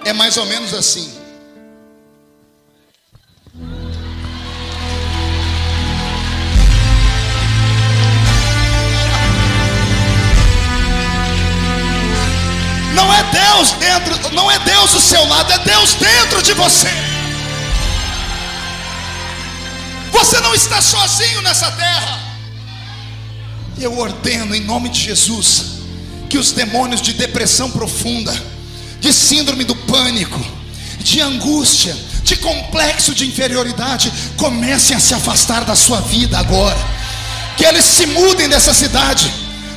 É mais ou menos assim. Deus dentro, não é Deus do seu lado, é Deus dentro de você. Você não está sozinho nessa terra. Eu ordeno em nome de Jesus que os demônios de depressão profunda, de síndrome do pânico, de angústia, de complexo de inferioridade comecem a se afastar da sua vida agora. Que eles se mudem dessa cidade,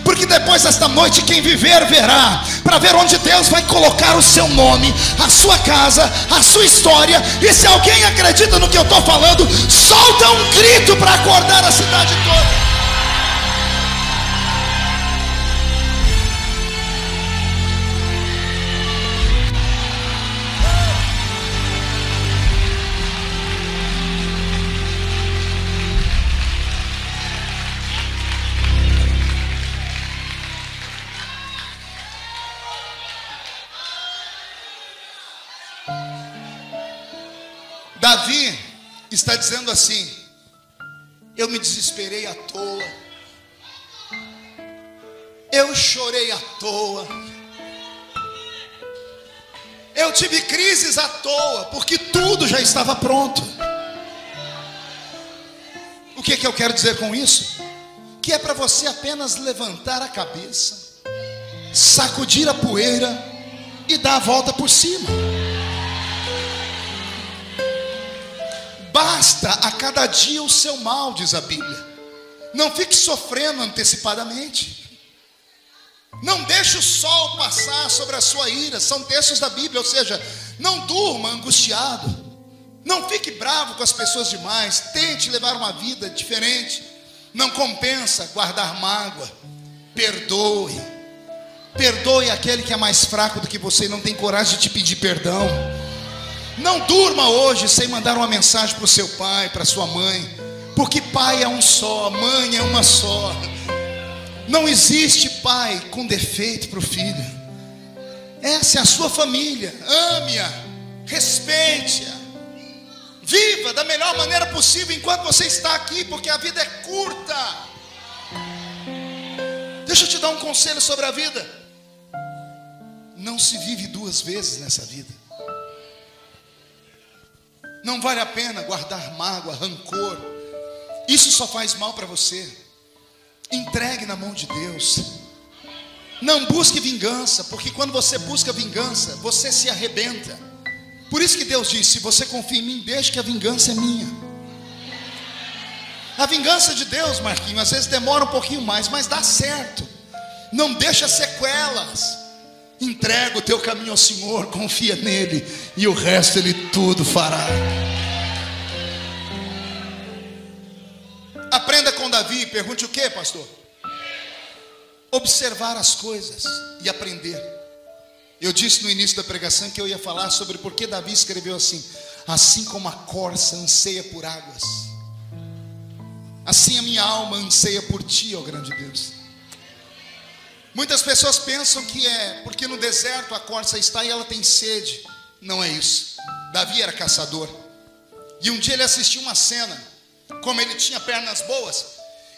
porque depois desta noite quem viver verá, para ver onde Deus vai colocar o seu nome, a sua casa, a sua história. E se alguém acredita no que eu estou falando, solta um grito para acordar a cidade toda. Davi está dizendo assim: eu me desesperei à toa, eu chorei à toa, eu tive crises à toa, porque tudo já estava pronto. O que eu quero dizer com isso? Que é para você apenas levantar a cabeça, sacudir a poeira e dar a volta por cima. Basta a cada dia o seu mal, diz a Bíblia. Não fique sofrendo antecipadamente. Não deixe o sol passar sobre a sua ira. São textos da Bíblia, ou seja, não durma angustiado. Não fique bravo com as pessoas demais. Tente levar uma vida diferente. Não compensa guardar mágoa. Perdoe. Perdoe aquele que é mais fraco do que você e não tem coragem de te pedir perdão. Não durma hoje sem mandar uma mensagem para o seu pai, para a sua mãe, porque pai é um só, mãe é uma só. Não existe pai com defeito para o filho. Essa é a sua família. Ame-a, respeite-a, viva da melhor maneira possível enquanto você está aqui, porque a vida é curta. Deixa eu te dar um conselho sobre a vida. Não se vive duas vezes nessa vida. Não vale a pena guardar mágoa, rancor. Isso só faz mal para você. Entregue na mão de Deus. Não busque vingança, porque quando você busca vingança, você se arrebenta. Por isso que Deus disse: se você confia em mim, deixe que a vingança é minha. A vingança de Deus, Marquinhos, às vezes demora um pouquinho mais, mas dá certo. Não deixa sequelas. Entrega o teu caminho ao Senhor, confia nele, e o resto Ele tudo fará. Aprenda com Davi. Pergunte o que, pastor? Observar as coisas e aprender. Eu disse no início da pregação que eu ia falar sobre por que Davi escreveu assim: assim como a corça anseia por águas, assim a minha alma anseia por ti, ó grande Deus. Muitas pessoas pensam que é porque no deserto a corça está e ela tem sede. Não é isso. Davi era caçador. E um dia ele assistiu uma cena. Como ele tinha pernas boas,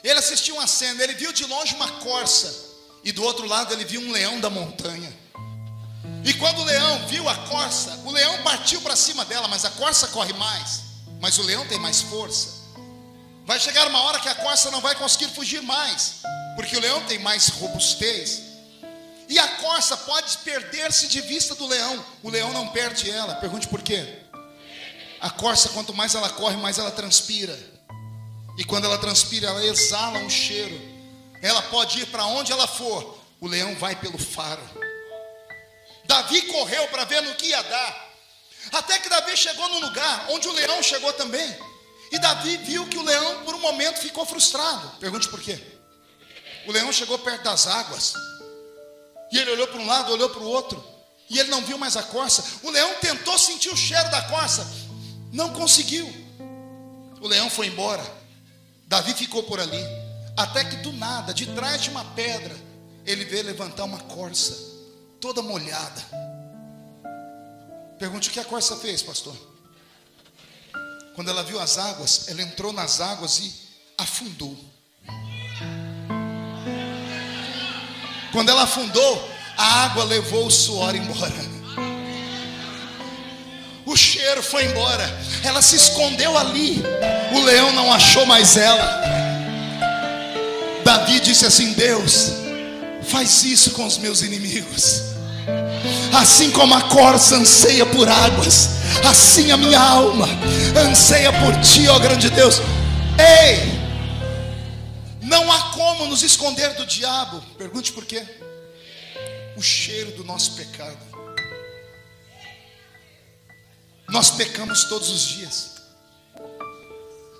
ele assistiu uma cena. Ele viu de longe uma corça, e do outro lado ele viu um leão da montanha. E quando o leão viu a corça, o leão partiu para cima dela. Mas a corça corre mais, mas o leão tem mais força. Vai chegar uma hora que a corça não vai conseguir fugir mais, porque o leão tem mais robustez. E a corça pode perder-se de vista do leão. O leão não perde ela. Pergunte por quê? A corça, quanto mais ela corre, mais ela transpira. E quando ela transpira, ela exala um cheiro. Ela pode ir para onde ela for. O leão vai pelo faro. Davi correu para ver no que ia dar. Até que Davi chegou num lugar onde o leão chegou também. E Davi viu que o leão por um momento ficou frustrado. Pergunte por quê? O leão chegou perto das águas, e ele olhou para um lado, olhou para o outro, e ele não viu mais a corça. O leão tentou sentir o cheiro da corça, não conseguiu. O leão foi embora. Davi ficou por ali, até que do nada, de trás de uma pedra, ele vê levantar uma corça, toda molhada. Pergunte o que a corça fez, pastor? Quando ela viu as águas, ela entrou nas águas e afundou. Quando ela afundou, A água levou o suor embora, o cheiro foi embora, ela se escondeu ali, o leão não achou mais ela. Davi disse assim: Deus, faz isso com os meus inimigos. Assim como a corça anseia por águas, assim a minha alma anseia por ti, ó grande Deus. Ei, não há como nos esconder do diabo. Pergunte por quê? O cheiro do nosso pecado. Nós pecamos todos os dias.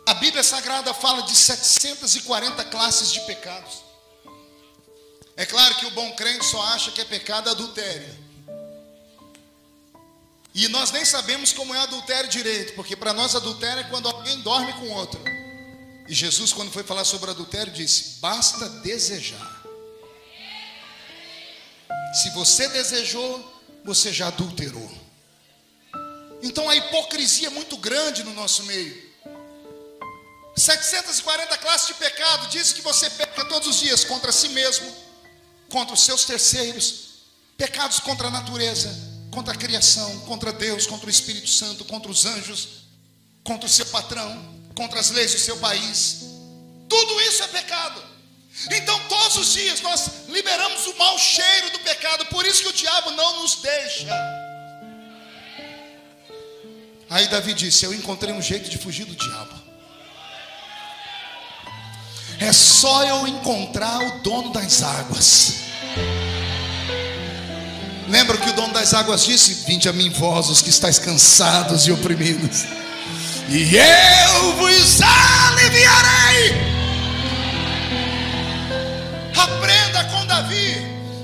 A Bíblia Sagrada fala de 740 classes de pecados. É claro que o bom crente só acha que é pecado adultério. E nós nem sabemos como é adultério direito, porque para nós adultério é quando alguém dorme com outro. E Jesus, quando foi falar sobre adultério, disse: basta desejar. Se você desejou, você já adulterou. Então a hipocrisia é muito grande no nosso meio. 740 classes de pecado. Diz que você peca todos os dias contra si mesmo, contra os seus terceiros, pecados contra a natureza, contra a criação, contra Deus, contra o Espírito Santo, contra os anjos, contra o seu patrão, contra as leis do seu país. Tudo isso é pecado. Então todos os dias nós liberamos o mau cheiro do pecado. Por isso que o diabo não nos deixa. Aí Davi disse: eu encontrei um jeito de fugir do diabo. É só eu encontrar o dono das águas. Lembra que o dono das águas disse: vinde a mim vós os que estáis cansados e oprimidos, e eu vos aliviarei. Aprenda com Davi.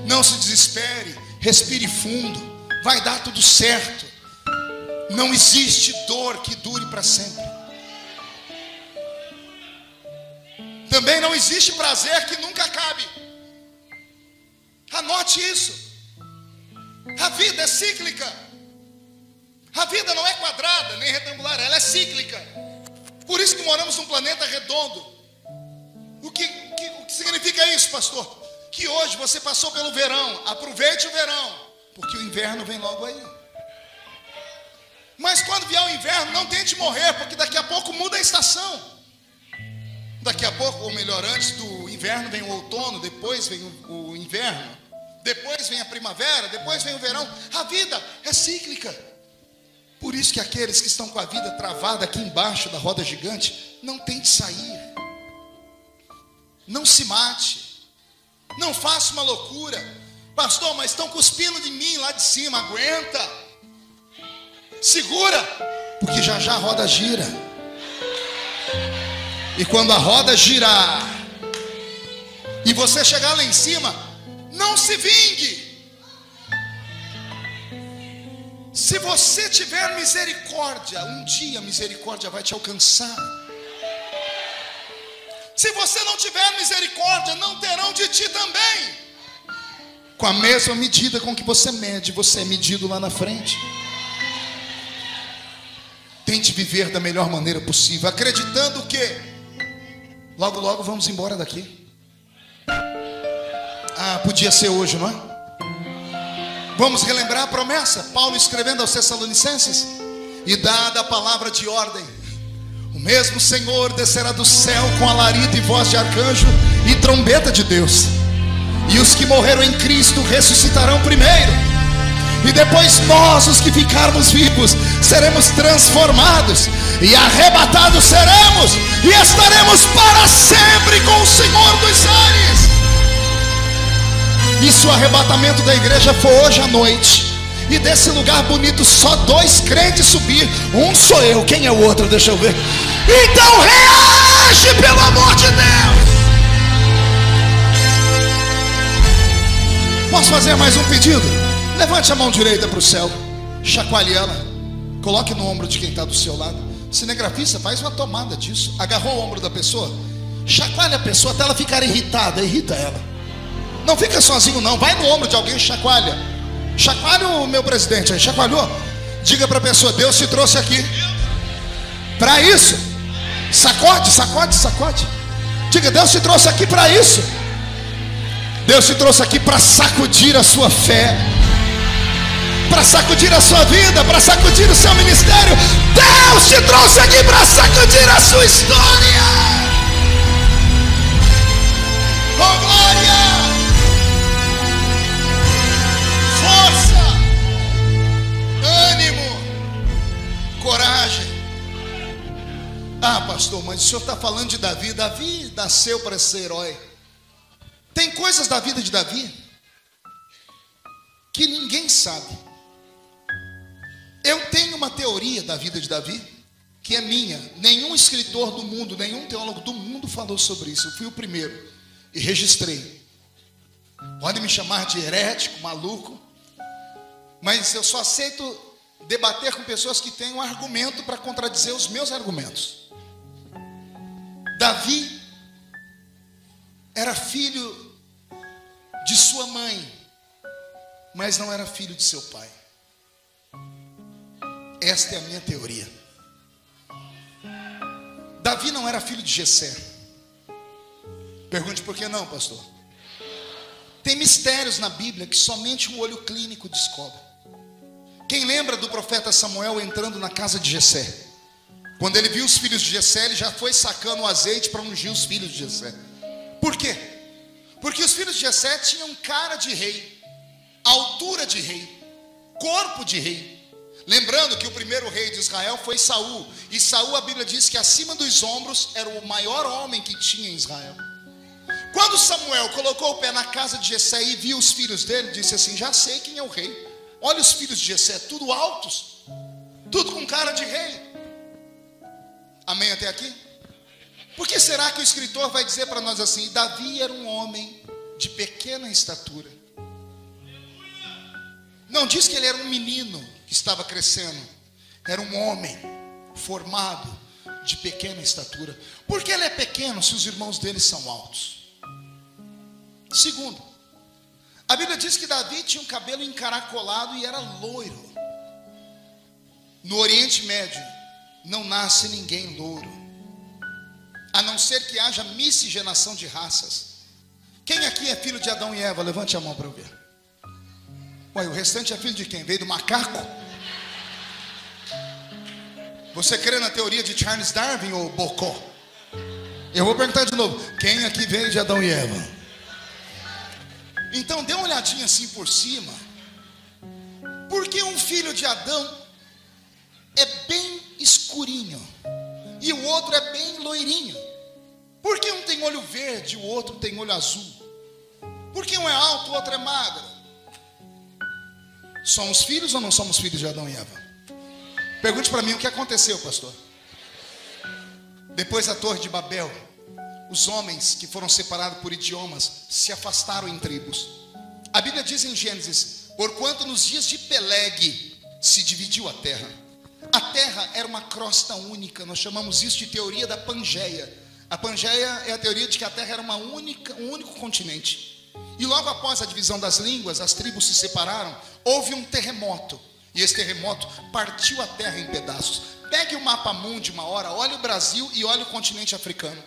Não se desespere, respire fundo, vai dar tudo certo. Não existe dor que dure para sempre. Também não existe prazer que nunca acabe. Anote isso. A vida é cíclica. A vida não é quadrada nem retangular, ela é cíclica. Por isso que moramos num planeta redondo. O que significa isso, pastor? Que hoje você passou pelo verão. Aproveite o verão, porque o inverno vem logo aí. Mas quando vier o inverno, não tente morrer, porque daqui a pouco muda a estação. Daqui a pouco, ou melhor, antes do inverno vem o outono, depois vem o inverno, depois vem a primavera, depois vem o verão. A vida é cíclica. Por isso que aqueles que estão com a vida travada aqui embaixo da roda gigante, não tente sair. Não se mate. Não faça uma loucura. Pastor, mas estão cuspindo de mim lá de cima. Aguenta. Segura, porque já já a roda gira. E quando a roda girar e você chegar lá em cima, não se vingue. Se você tiver misericórdia, um dia a misericórdia vai te alcançar. Se você não tiver misericórdia, não terão de ti também. Com a mesma medida com que você mede, você é medido lá na frente. Tente viver da melhor maneira possível, acreditando que logo, logo vamos embora daqui. Ah, podia ser hoje, não é? Vamos relembrar a promessa. Paulo escrevendo aos Tessalonicenses: e dada a palavra de ordem, o mesmo Senhor descerá do céu com alarido e voz de arcanjo e trombeta de Deus. E os que morreram em Cristo ressuscitarão primeiro. E depois nós, os que ficarmos vivos, seremos transformados e arrebatados seremos, e estaremos para sempre com o Senhor dos ares. E se o arrebatamento da igreja for hoje à noite, e desse lugar bonito só 2 crentes subir, um sou eu, quem é o outro? Deixa eu ver. Então reage, pelo amor de Deus. Posso fazer mais um pedido? Levante a mão direita para o céu, chacoalhe ela, coloque no ombro de quem está do seu lado. Cinegrafista, faz uma tomada disso. Agarrou o ombro da pessoa, chacoalhe a pessoa até ela ficar irritada, irrita ela. Não fica sozinho não, vai no ombro de alguém, chacoalha. Chacoalha o meu presidente aí, chacoalhou? Diga para a pessoa: Deus te trouxe aqui para isso. Sacode, sacode, sacode. Diga: Deus te trouxe aqui para isso. Deus te trouxe aqui para sacudir a sua fé, para sacudir a sua vida, para sacudir o seu ministério. Deus te trouxe aqui para sacudir a sua história. Oh glória! Força, ânimo, coragem. Ah, pastor, mas o senhor está falando de Davi. Davi nasceu para ser herói. Tem coisas da vida de Davi que ninguém sabe. Eu tenho uma teoria da vida de Davi que é minha. Nenhum escritor do mundo, nenhum teólogo do mundo falou sobre isso. Eu fui o primeiro e registrei. Podem me chamar de herético, maluco, mas eu só aceito debater com pessoas que têm um argumento para contradizer os meus argumentos. Davi era filho de sua mãe, mas não era filho de seu pai. Esta é a minha teoria. Davi não era filho de Jessé. Pergunte por que não, pastor? Tem mistérios na Bíblia que somente um olho clínico descobre. Quem lembra do profeta Samuel entrando na casa de Jessé? Quando ele viu os filhos de Jessé, ele já foi sacando o azeite para ungir os filhos de Jessé. Por quê? Porque os filhos de Jessé tinham cara de rei, altura de rei, corpo de rei. Lembrando que o primeiro rei de Israel foi Saul. E Saul, a Bíblia diz que acima dos ombros era o maior homem que tinha em Israel. Quando Samuel colocou o pé na casa de Jessé e viu os filhos dele, disse assim: já sei quem é o rei. Olha os filhos de Jessé, tudo altos, tudo com cara de rei. Amém até aqui? Por que será que o escritor vai dizer para nós assim: Davi era um homem de pequena estatura? Não diz que ele era um menino que estava crescendo. Era um homem formado de pequena estatura. Por que ele é pequeno se os irmãos dele são altos? Segundo, a Bíblia diz que Davi tinha um cabelo encaracolado e era loiro. No Oriente Médio não nasce ninguém louro, a não ser que haja miscigenação de raças. Quem aqui é filho de Adão e Eva? Levante a mão para eu ver. Ué, o restante é filho de quem? Veio do macaco? Você crê na teoria de Charles Darwin ou Bocó? Eu vou perguntar de novo: quem aqui veio de Adão e Eva? Então dê uma olhadinha assim por cima. Porque um filho de Adão é bem escurinho e o outro é bem loirinho? Por que um tem olho verde e o outro tem olho azul? Por que um é alto e o outro é magro? Somos filhos ou não somos filhos de Adão e Eva? Pergunte para mim o que aconteceu, pastor. Depois da Torre de Babel, os homens que foram separados por idiomas se afastaram em tribos. A Bíblia diz em Gênesis: porquanto nos dias de Peleg se dividiu a terra. A terra era uma crosta única. Nós chamamos isso de teoria da Pangeia. A Pangeia é a teoria de que a terra era um único continente. E logo após a divisão das línguas, as tribos se separaram. Houve um terremoto, e esse terremoto partiu a terra em pedaços. Pegue o mapa mundi uma hora, olhe o Brasil e olhe o continente africano.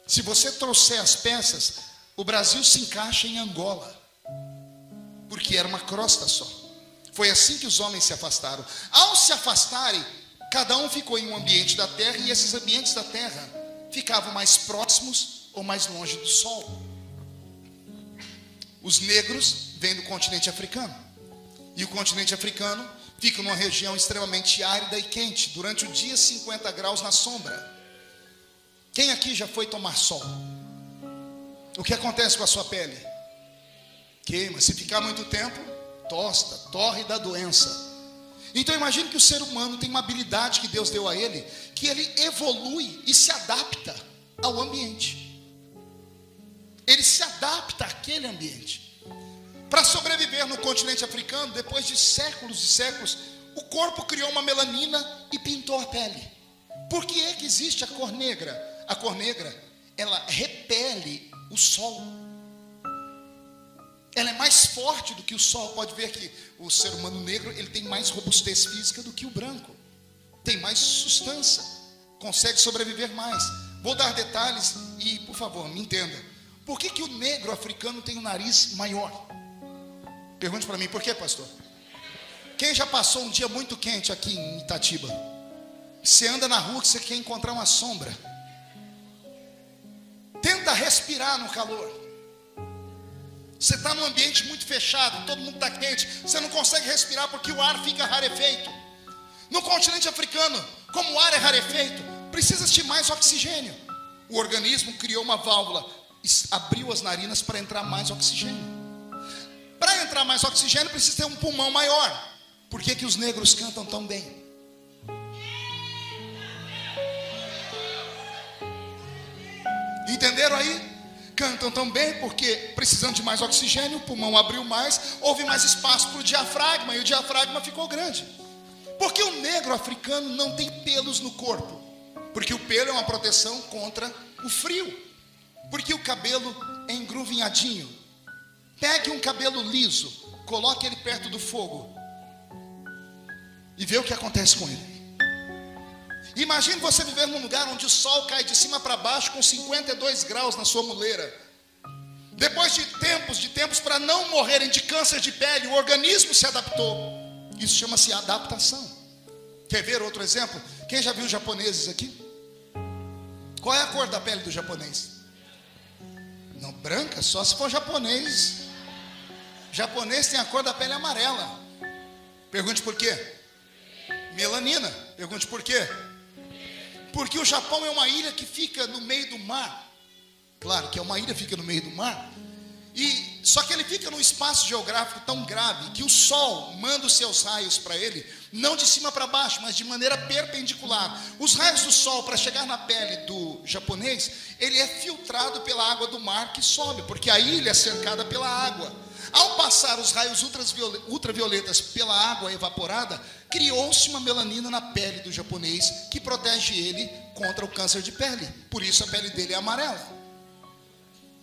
Se você trouxer as peças, o Brasil se encaixa em Angola, porque era uma crosta só. Foi assim que os homens se afastaram. Ao se afastarem, cada um ficou em um ambiente da terra, e esses ambientes da terra ficavam mais próximos ou mais longe do sol. Os negros vêm do continente africano, e o continente africano fica numa região extremamente árida e quente. Durante o dia, 50 graus na sombra. Quem aqui já foi tomar sol? O que acontece com a sua pele? Queima. Se ficar muito tempo, tosta, torre e dá doença. Então imagine que o ser humano tem uma habilidade que Deus deu a ele, que ele evolui e se adapta ao ambiente. Ele se adapta àquele ambiente. Para sobreviver no continente africano, depois de séculos e séculos, o corpo criou uma melanina e pintou a pele. Por que é que existe a cor negra? A cor negra, ela repele o sol. Ela é mais forte do que o sol. Pode ver que o ser humano negro, ele tem mais robustez física do que o branco. Tem mais sustância, consegue sobreviver mais. Vou dar detalhes e, por favor, me entenda. Por que o negro africano tem um nariz maior? Pergunte para mim, por que, pastor? Quem já passou um dia muito quente aqui em Itatiba? Você anda na rua que você quer encontrar uma sombra. Tenta respirar no calor. Você está num ambiente muito fechado, todo mundo está quente, você não consegue respirar porque o ar fica rarefeito. No continente africano, como o ar é rarefeito, precisa de mais oxigênio. O organismo criou uma válvula, abriu as narinas para entrar mais oxigênio. Para entrar mais oxigênio precisa ter um pulmão maior. Por que os negros cantam tão bem? Entenderam aí? Cantam tão bem porque precisando de mais oxigênio, o pulmão abriu mais, houve mais espaço para o diafragma e o diafragma ficou grande. Porque o negro africano não tem pelos no corpo? Porque o pelo é uma proteção contra o frio. Porque o cabelo é engruvinhadinho. Pegue um cabelo liso, coloque ele perto do fogo e vê o que acontece com ele. Imagine você viver num lugar onde o sol cai de cima para baixo com 52 graus na sua muleira. Depois de tempos para não morrerem de câncer de pele, o organismo se adaptou. Isso chama-se adaptação. Quer ver outro exemplo? Quem já viu japoneses aqui? Qual é a cor da pele do japonês? Não, branca, só se for japonês. Japonês tem a cor da pele amarela. Pergunte por quê? Melanina. Pergunte por quê? Porque o Japão é uma ilha que fica no meio do mar. Claro que é uma ilha que fica no meio do mar. Só que ele fica num espaço geográfico tão grave que o sol manda os seus raios para ele, não de cima para baixo, mas de maneira perpendicular. Os raios do sol, para chegar na pele do japonês, ele é filtrado pela água do mar que sobe, porque a ilha é cercada pela água. Ao passar os raios ultravioletas pela água evaporada, criou-se uma melanina na pele do japonês que protege ele contra o câncer de pele. Por isso a pele dele é amarela.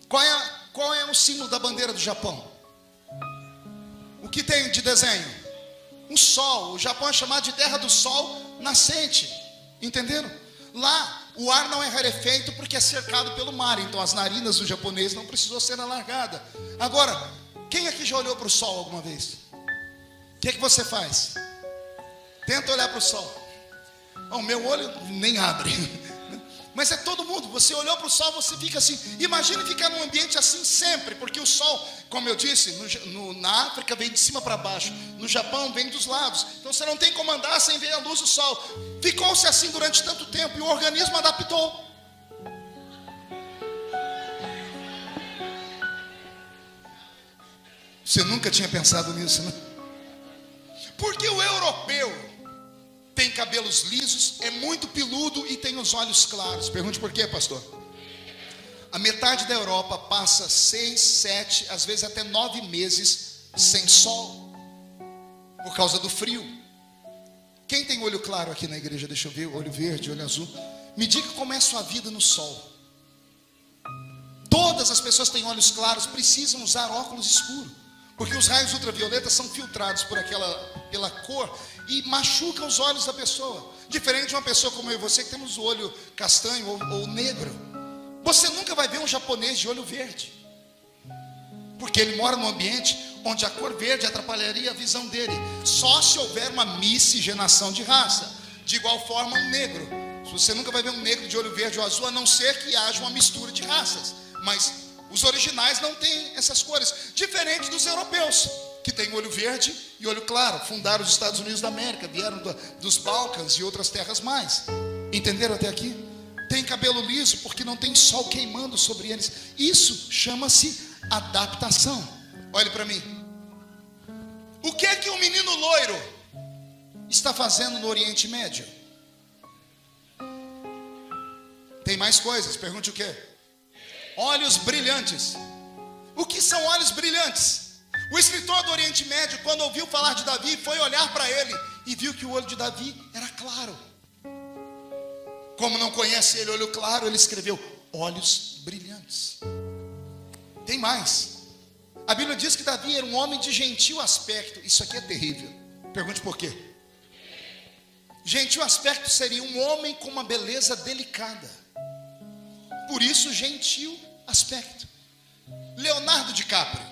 Qual é o símbolo da bandeira do Japão? O que tem de desenho? Um sol. O Japão é chamado de terra do sol nascente. Entenderam? Lá o ar não é rarefeito porque é cercado pelo mar. Então as narinas do japonês não precisou ser alargada. Agora, quem aqui já olhou para o sol alguma vez? O que você faz? Tenta olhar para o sol. O meu olho nem abre. Mas é todo mundo. Você olhou para o sol, você fica assim. Imagine ficar num ambiente assim sempre. Porque o sol, como eu disse, na África vem de cima para baixo. No Japão vem dos lados. Então você não tem como andar sem ver a luz do sol. Ficou-se assim durante tanto tempo e o organismo adaptou. Você nunca tinha pensado nisso, né? Porque o europeu tem cabelos lisos, é muito peludo e tem os olhos claros. Pergunte por quê, pastor? A metade da Europa passa 6, 7, às vezes até 9 meses sem sol, por causa do frio. Quem tem olho claro aqui na igreja? Deixa eu ver, olho verde, olho azul. Me diga como é a sua vida no sol. Todas as pessoas que têm olhos claros precisam usar óculos escuros, porque os raios ultravioletas são filtrados pela cor e machucam os olhos da pessoa. Diferente de uma pessoa como eu e você, que temos o olho castanho ou negro. Você nunca vai ver um japonês de olho verde, porque ele mora num ambiente onde a cor verde atrapalharia a visão dele. Só se houver uma miscigenação de raça. De igual forma um negro. Você nunca vai ver um negro de olho verde ou azul, a não ser que haja uma mistura de raças. Mas os originais não têm essas cores. Diferente dos europeus, que têm olho verde e olho claro. Fundaram os Estados Unidos da América, vieram dos Balcãs e outras terras mais. Entenderam até aqui? Tem cabelo liso porque não tem sol queimando sobre eles. Isso chama-se adaptação. Olhe para mim. O que é que um menino loiro está fazendo no Oriente Médio? Tem mais coisas, pergunte o quê? Olhos brilhantes. O que são olhos brilhantes? O escritor do Oriente Médio, quando ouviu falar de Davi, foi olhar para ele e viu que o olho de Davi era claro. Como não conhece ele olho claro, ele escreveu olhos brilhantes. Tem mais. A Bíblia diz que Davi era um homem de gentil aspecto. Isso aqui é terrível. Pergunte por quê? Gentil aspecto seria um homem com uma beleza delicada. Por isso, gentil aspecto. Leonardo DiCaprio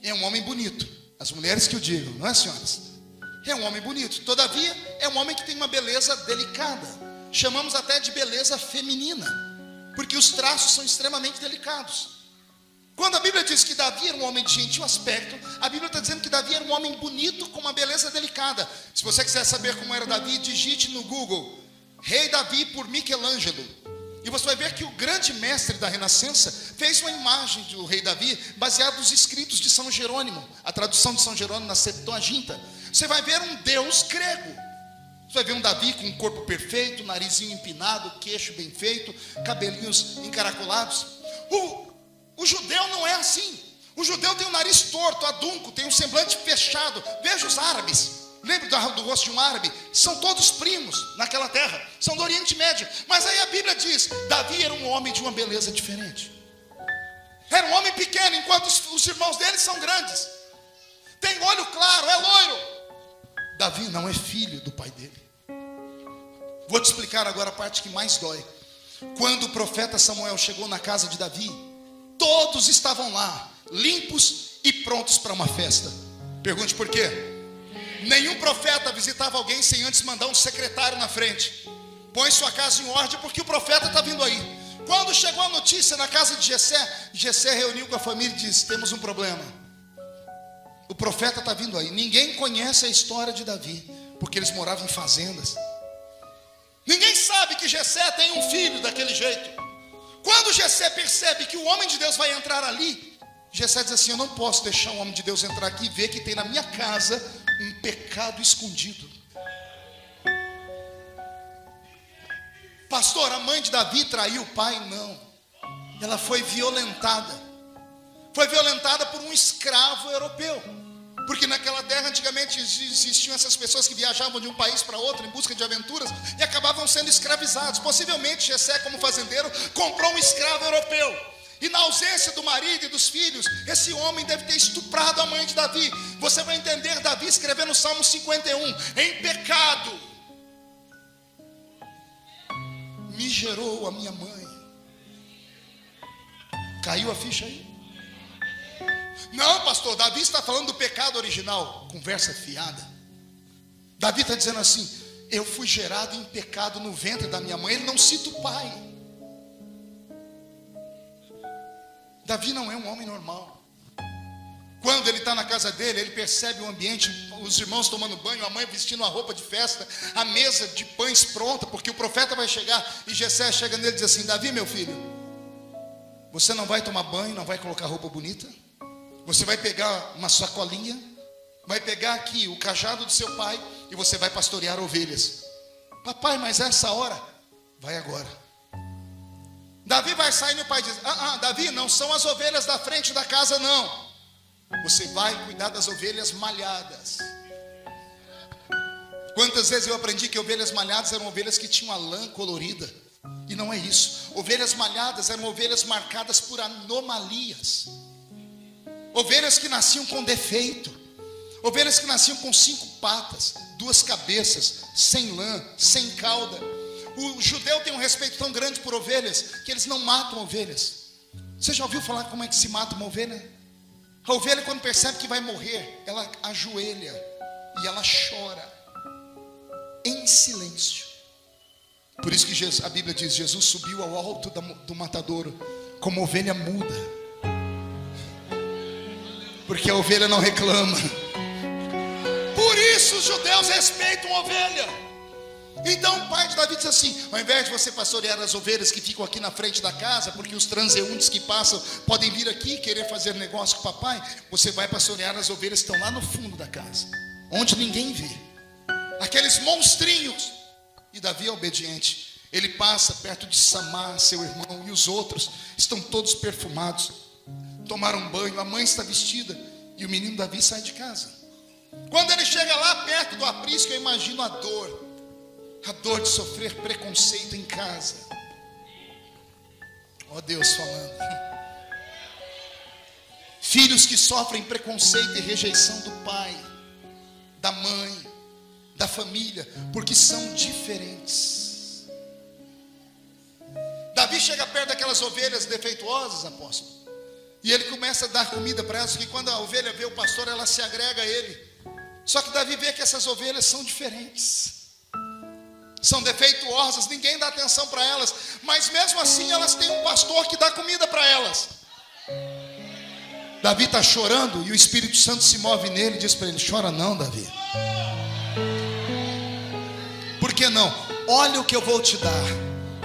é um homem bonito. As mulheres que o digam, não é, senhoras? É um homem bonito. Todavia, é um homem que tem uma beleza delicada. Chamamos até de beleza feminina, porque os traços são extremamente delicados. Quando a Bíblia diz que Davi era um homem de gentil aspecto, a Bíblia está dizendo que Davi era um homem bonito com uma beleza delicada. Se você quiser saber como era Davi, digite no Google Rei Davi por Michelangelo, e você vai ver que o grande mestre da Renascença fez uma imagem do rei Davi baseada nos escritos de São Jerônimo, a tradução de São Jerônimo na Septuaginta. Você vai ver um Deus grego. Você vai ver um Davi com um corpo perfeito, narizinho empinado, queixo bem feito, cabelinhos encaracolados. O judeu não é assim. O judeu tem o nariz torto, adunco, tem um semblante fechado. Veja os árabes. Lembra do rosto de um árabe? São todos primos naquela terra. São do Oriente Médio. Mas aí a Bíblia diz, Davi era um homem de uma beleza diferente. Era um homem pequeno, enquanto os irmãos dele são grandes. Tem olho claro, é loiro. Davi não é filho do pai dele. Vou te explicar agora a parte que mais dói. Quando o profeta Samuel chegou na casa de Davi, todos estavam lá, limpos e prontos para uma festa. Pergunte por quê? Nenhum profeta visitava alguém sem antes mandar um secretário na frente. Põe sua casa em ordem porque o profeta está vindo aí. Quando chegou a notícia na casa de Jessé, Jessé reuniu com a família e disse, temos um problema. O profeta está vindo aí. Ninguém conhece a história de Davi, porque eles moravam em fazendas. Ninguém sabe que Jessé tem um filho daquele jeito. Quando Jessé percebe que o homem de Deus vai entrar ali, Jessé diz assim, eu não posso deixar o homem de Deus entrar aqui e ver que tem na minha casa um pecado escondido. Pastor, a mãe de Davi traiu o pai? Não. Ela foi violentada. Foi violentada por um escravo europeu. Porque naquela terra antigamente existiam essas pessoas que viajavam de um país para outro em busca de aventuras e acabavam sendo escravizados. Possivelmente Jessé, como fazendeiro, comprou um escravo europeu. E na ausência do marido e dos filhos, esse homem deve ter estuprado a mãe de Davi. Você vai entender Davi escrevendo o Salmo 51. Em pecado me gerou a minha mãe. Caiu a ficha aí? Não, pastor, Davi está falando do pecado original. Conversa fiada. Davi está dizendo assim, eu fui gerado em pecado no ventre da minha mãe. Ele não cita o pai. Davi não é um homem normal. Quando ele está na casa dele, ele percebe o ambiente, os irmãos tomando banho, a mãe vestindo uma roupa de festa, a mesa de pães pronta, porque o profeta vai chegar, e Jessé chega nele e diz assim, Davi, meu filho, você não vai tomar banho, não vai colocar roupa bonita? Você vai pegar uma sacolinha, vai pegar aqui o cajado do seu pai, e você vai pastorear ovelhas. Papai, mas essa hora? Vai agora. Davi vai sair e o pai diz, Davi, não são as ovelhas da frente da casa não. Você vai cuidar das ovelhas malhadas. Quantas vezes eu aprendi que ovelhas malhadas eram ovelhas que tinham a lã colorida. E não é isso. Ovelhas malhadas eram ovelhas marcadas por anomalias. Ovelhas que nasciam com defeito. Ovelhas que nasciam com 5 patas, 2 cabeças, sem lã, sem cauda. O judeu tem um respeito tão grande por ovelhas que eles não matam ovelhas. Você já ouviu falar como é que se mata uma ovelha? A ovelha, quando percebe que vai morrer, ela ajoelha e ela chora em silêncio. Por isso que a Bíblia diz, Jesus subiu ao alto do matadouro como ovelha muda, porque a ovelha não reclama. Por isso os judeus respeitam a ovelha. Então o pai de Davi diz assim, ao invés de você pastorear as ovelhas que ficam aqui na frente da casa, porque os transeuntes que passam podem vir aqui querer fazer negócio com o papai, você vai pastorear as ovelhas que estão lá no fundo da casa, onde ninguém vê, aqueles monstrinhos. E Davi é obediente. Ele passa perto de Samar, seu irmão, e os outros estão todos perfumados, tomaram banho, a mãe está vestida, e o menino Davi sai de casa. Quando ele chega lá perto do aprisco, eu imagino a dor de sofrer preconceito em casa. Ó Deus falando. Filhos que sofrem preconceito e rejeição do pai, da mãe, da família, porque são diferentes. Davi chega perto daquelas ovelhas defeituosas, apóstolo, E ele começa a dar comida para elas, que quando a ovelha vê o pastor, ela se agrega a ele. Só que Davi vê que essas ovelhas são diferentes, são defeituosas, ninguém dá atenção para elas, mas mesmo assim elas têm um pastor que dá comida para elas. Davi está chorando e o Espírito Santo se move nele e diz para ele: chora não, Davi. Por que não? Olha o que eu vou te dar.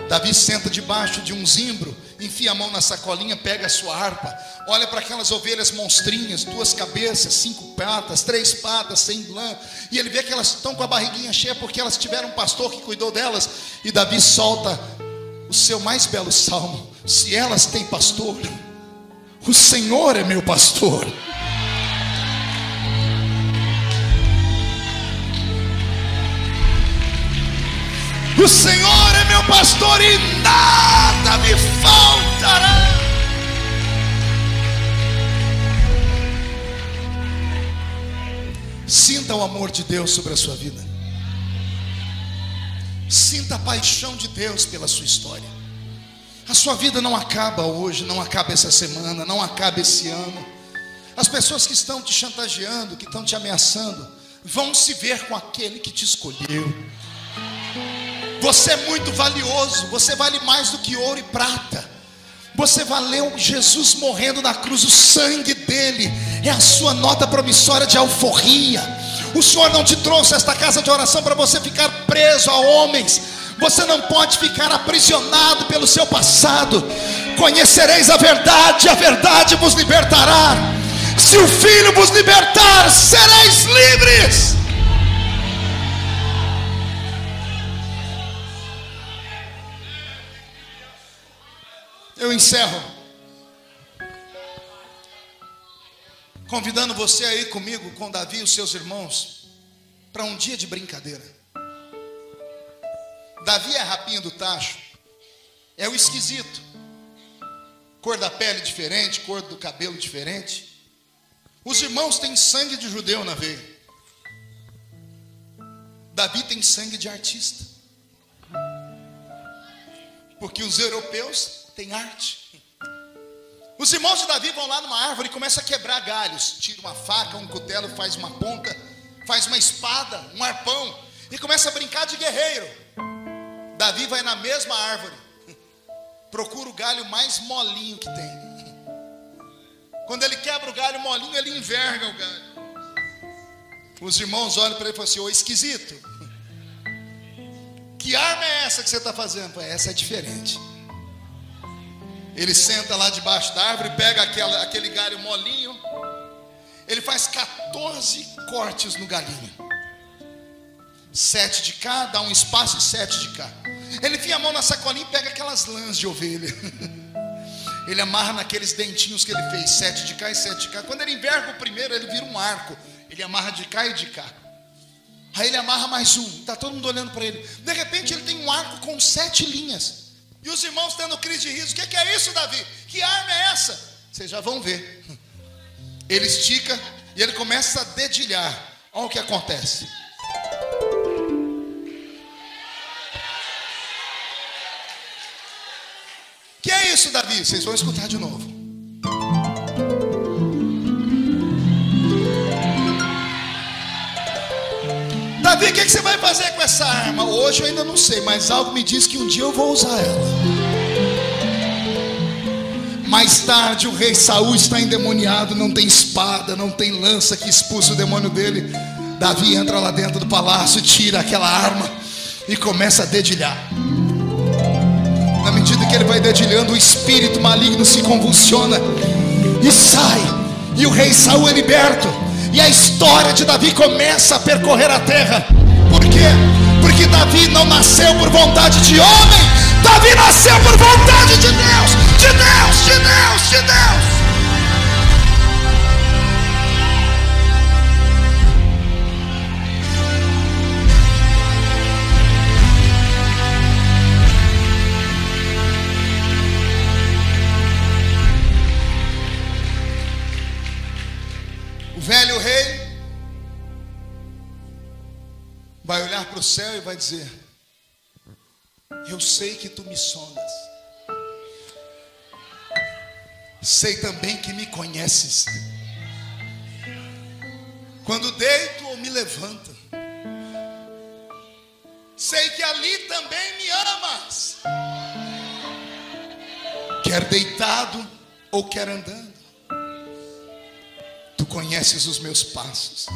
Davi senta debaixo de um zimbro, enfia a mão na sacolinha, pega a sua harpa, olha para aquelas ovelhas monstrinhas, 2 cabeças, 5 patas, 3 patas, sem lã, e ele vê que elas estão com a barriguinha cheia porque elas tiveram um pastor que cuidou delas. E Davi solta o seu mais belo salmo: se elas têm pastor, o Senhor é meu pastor. O Senhor é meu pastor e nada me faltará. Sinta o amor de Deus sobre a sua vida. Sinta a paixão de Deus pela sua história. A sua vida não acaba hoje, não acaba essa semana, não acaba esse ano. As pessoas que estão te chantageando, que estão te ameaçando, vão se ver com aquele que te escolheu. Você é muito valioso, você vale mais do que ouro e prata. Você valeu Jesus morrendo na cruz, o sangue dele é a sua nota promissória de alforria. O Senhor não te trouxe a esta casa de oração para você ficar preso a homens. Você não pode ficar aprisionado pelo seu passado. Conhecereis a verdade vos libertará. Se o Filho vos libertar, sereis livres. Eu encerro convidando você a ir comigo, com Davi e os seus irmãos, para um dia de brincadeira. Davi é rapinho do tacho, é o esquisito, cor da pele diferente, cor do cabelo diferente. Os irmãos têm sangue de judeu na veia. Davi tem sangue de artista, porque os europeus têm arte. Os irmãos de Davi vão lá numa árvore e começam a quebrar galhos. Tira uma faca, um cutelo, faz uma ponta, faz uma espada, um arpão, e começa a brincar de guerreiro. Davi vai na mesma árvore, procura o galho mais molinho que tem. Quando ele quebra o galho molinho, ele enverga o galho. Os irmãos olham para ele e falam assim: ô esquisito, que arma é essa que você está fazendo? Essa é diferente. Ele senta lá debaixo da árvore, pega aquele galho molinho, ele faz 14 cortes no galinho, 7 de cá, dá um espaço e 7 de cá. Ele enfia a mão na sacolinha e pega aquelas lãs de ovelha, ele amarra naqueles dentinhos que ele fez, 7 de cá e 7 de cá. Quando ele enverga o primeiro, ele vira um arco, ele amarra de cá e de cá. Aí ele amarra mais um, está todo mundo olhando para ele. De repente ele tem um arco com 7 linhas. E os irmãos tendo crise de riso: o que é isso, Davi? Que arma é essa? Vocês já vão ver. Ele estica e ele começa a dedilhar. Olha o que acontece. Que é isso, Davi? Vocês vão escutar de novo. Davi, o que você vai fazer com essa arma? Hoje eu ainda não sei, mas algo me diz que um dia eu vou usar ela. Mais tarde o rei Saul está endemoniado, não tem espada, não tem lança que expulse o demônio dele. Davi entra lá dentro do palácio, tira aquela arma e começa a dedilhar. Na medida que ele vai dedilhando, o espírito maligno se convulsiona e sai, e o rei Saul é liberto. E a história de Davi começa a percorrer a terra. Por quê? Porque Davi não nasceu por vontade de homem. Davi nasceu por vontade de Deus. De Deus, de Deus, de Deus. O velho rei vai olhar para o céu e vai dizer: eu sei que tu me sondas. sei também que me conheces. Quando deito ou me levanto, sei que ali também me amas. Quer deitado ou quer andando, tu conheces os meus passos.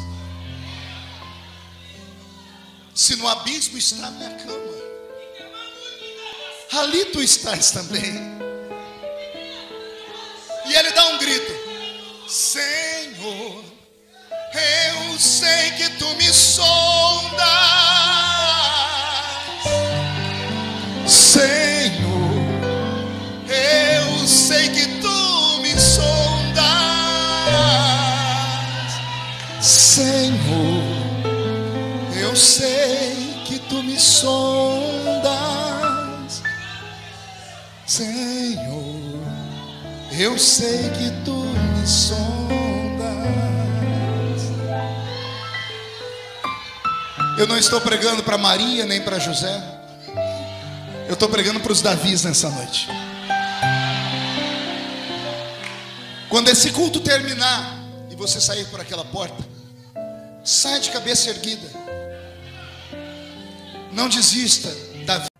Se no abismo está a minha cama, ali tu estás também. E ele dá um grito: Senhor, eu sei que tu me sondas. Senhor, eu sei que tu me sondas. Senhor, eu sei que tu me sondas. Senhor, eu sei que tu me sondas. Eu não estou pregando para Maria nem para José. Eu estou pregando para os Davis nessa noite. Quando esse culto terminar e você sair por aquela porta, saia de cabeça erguida. Não desista da vida.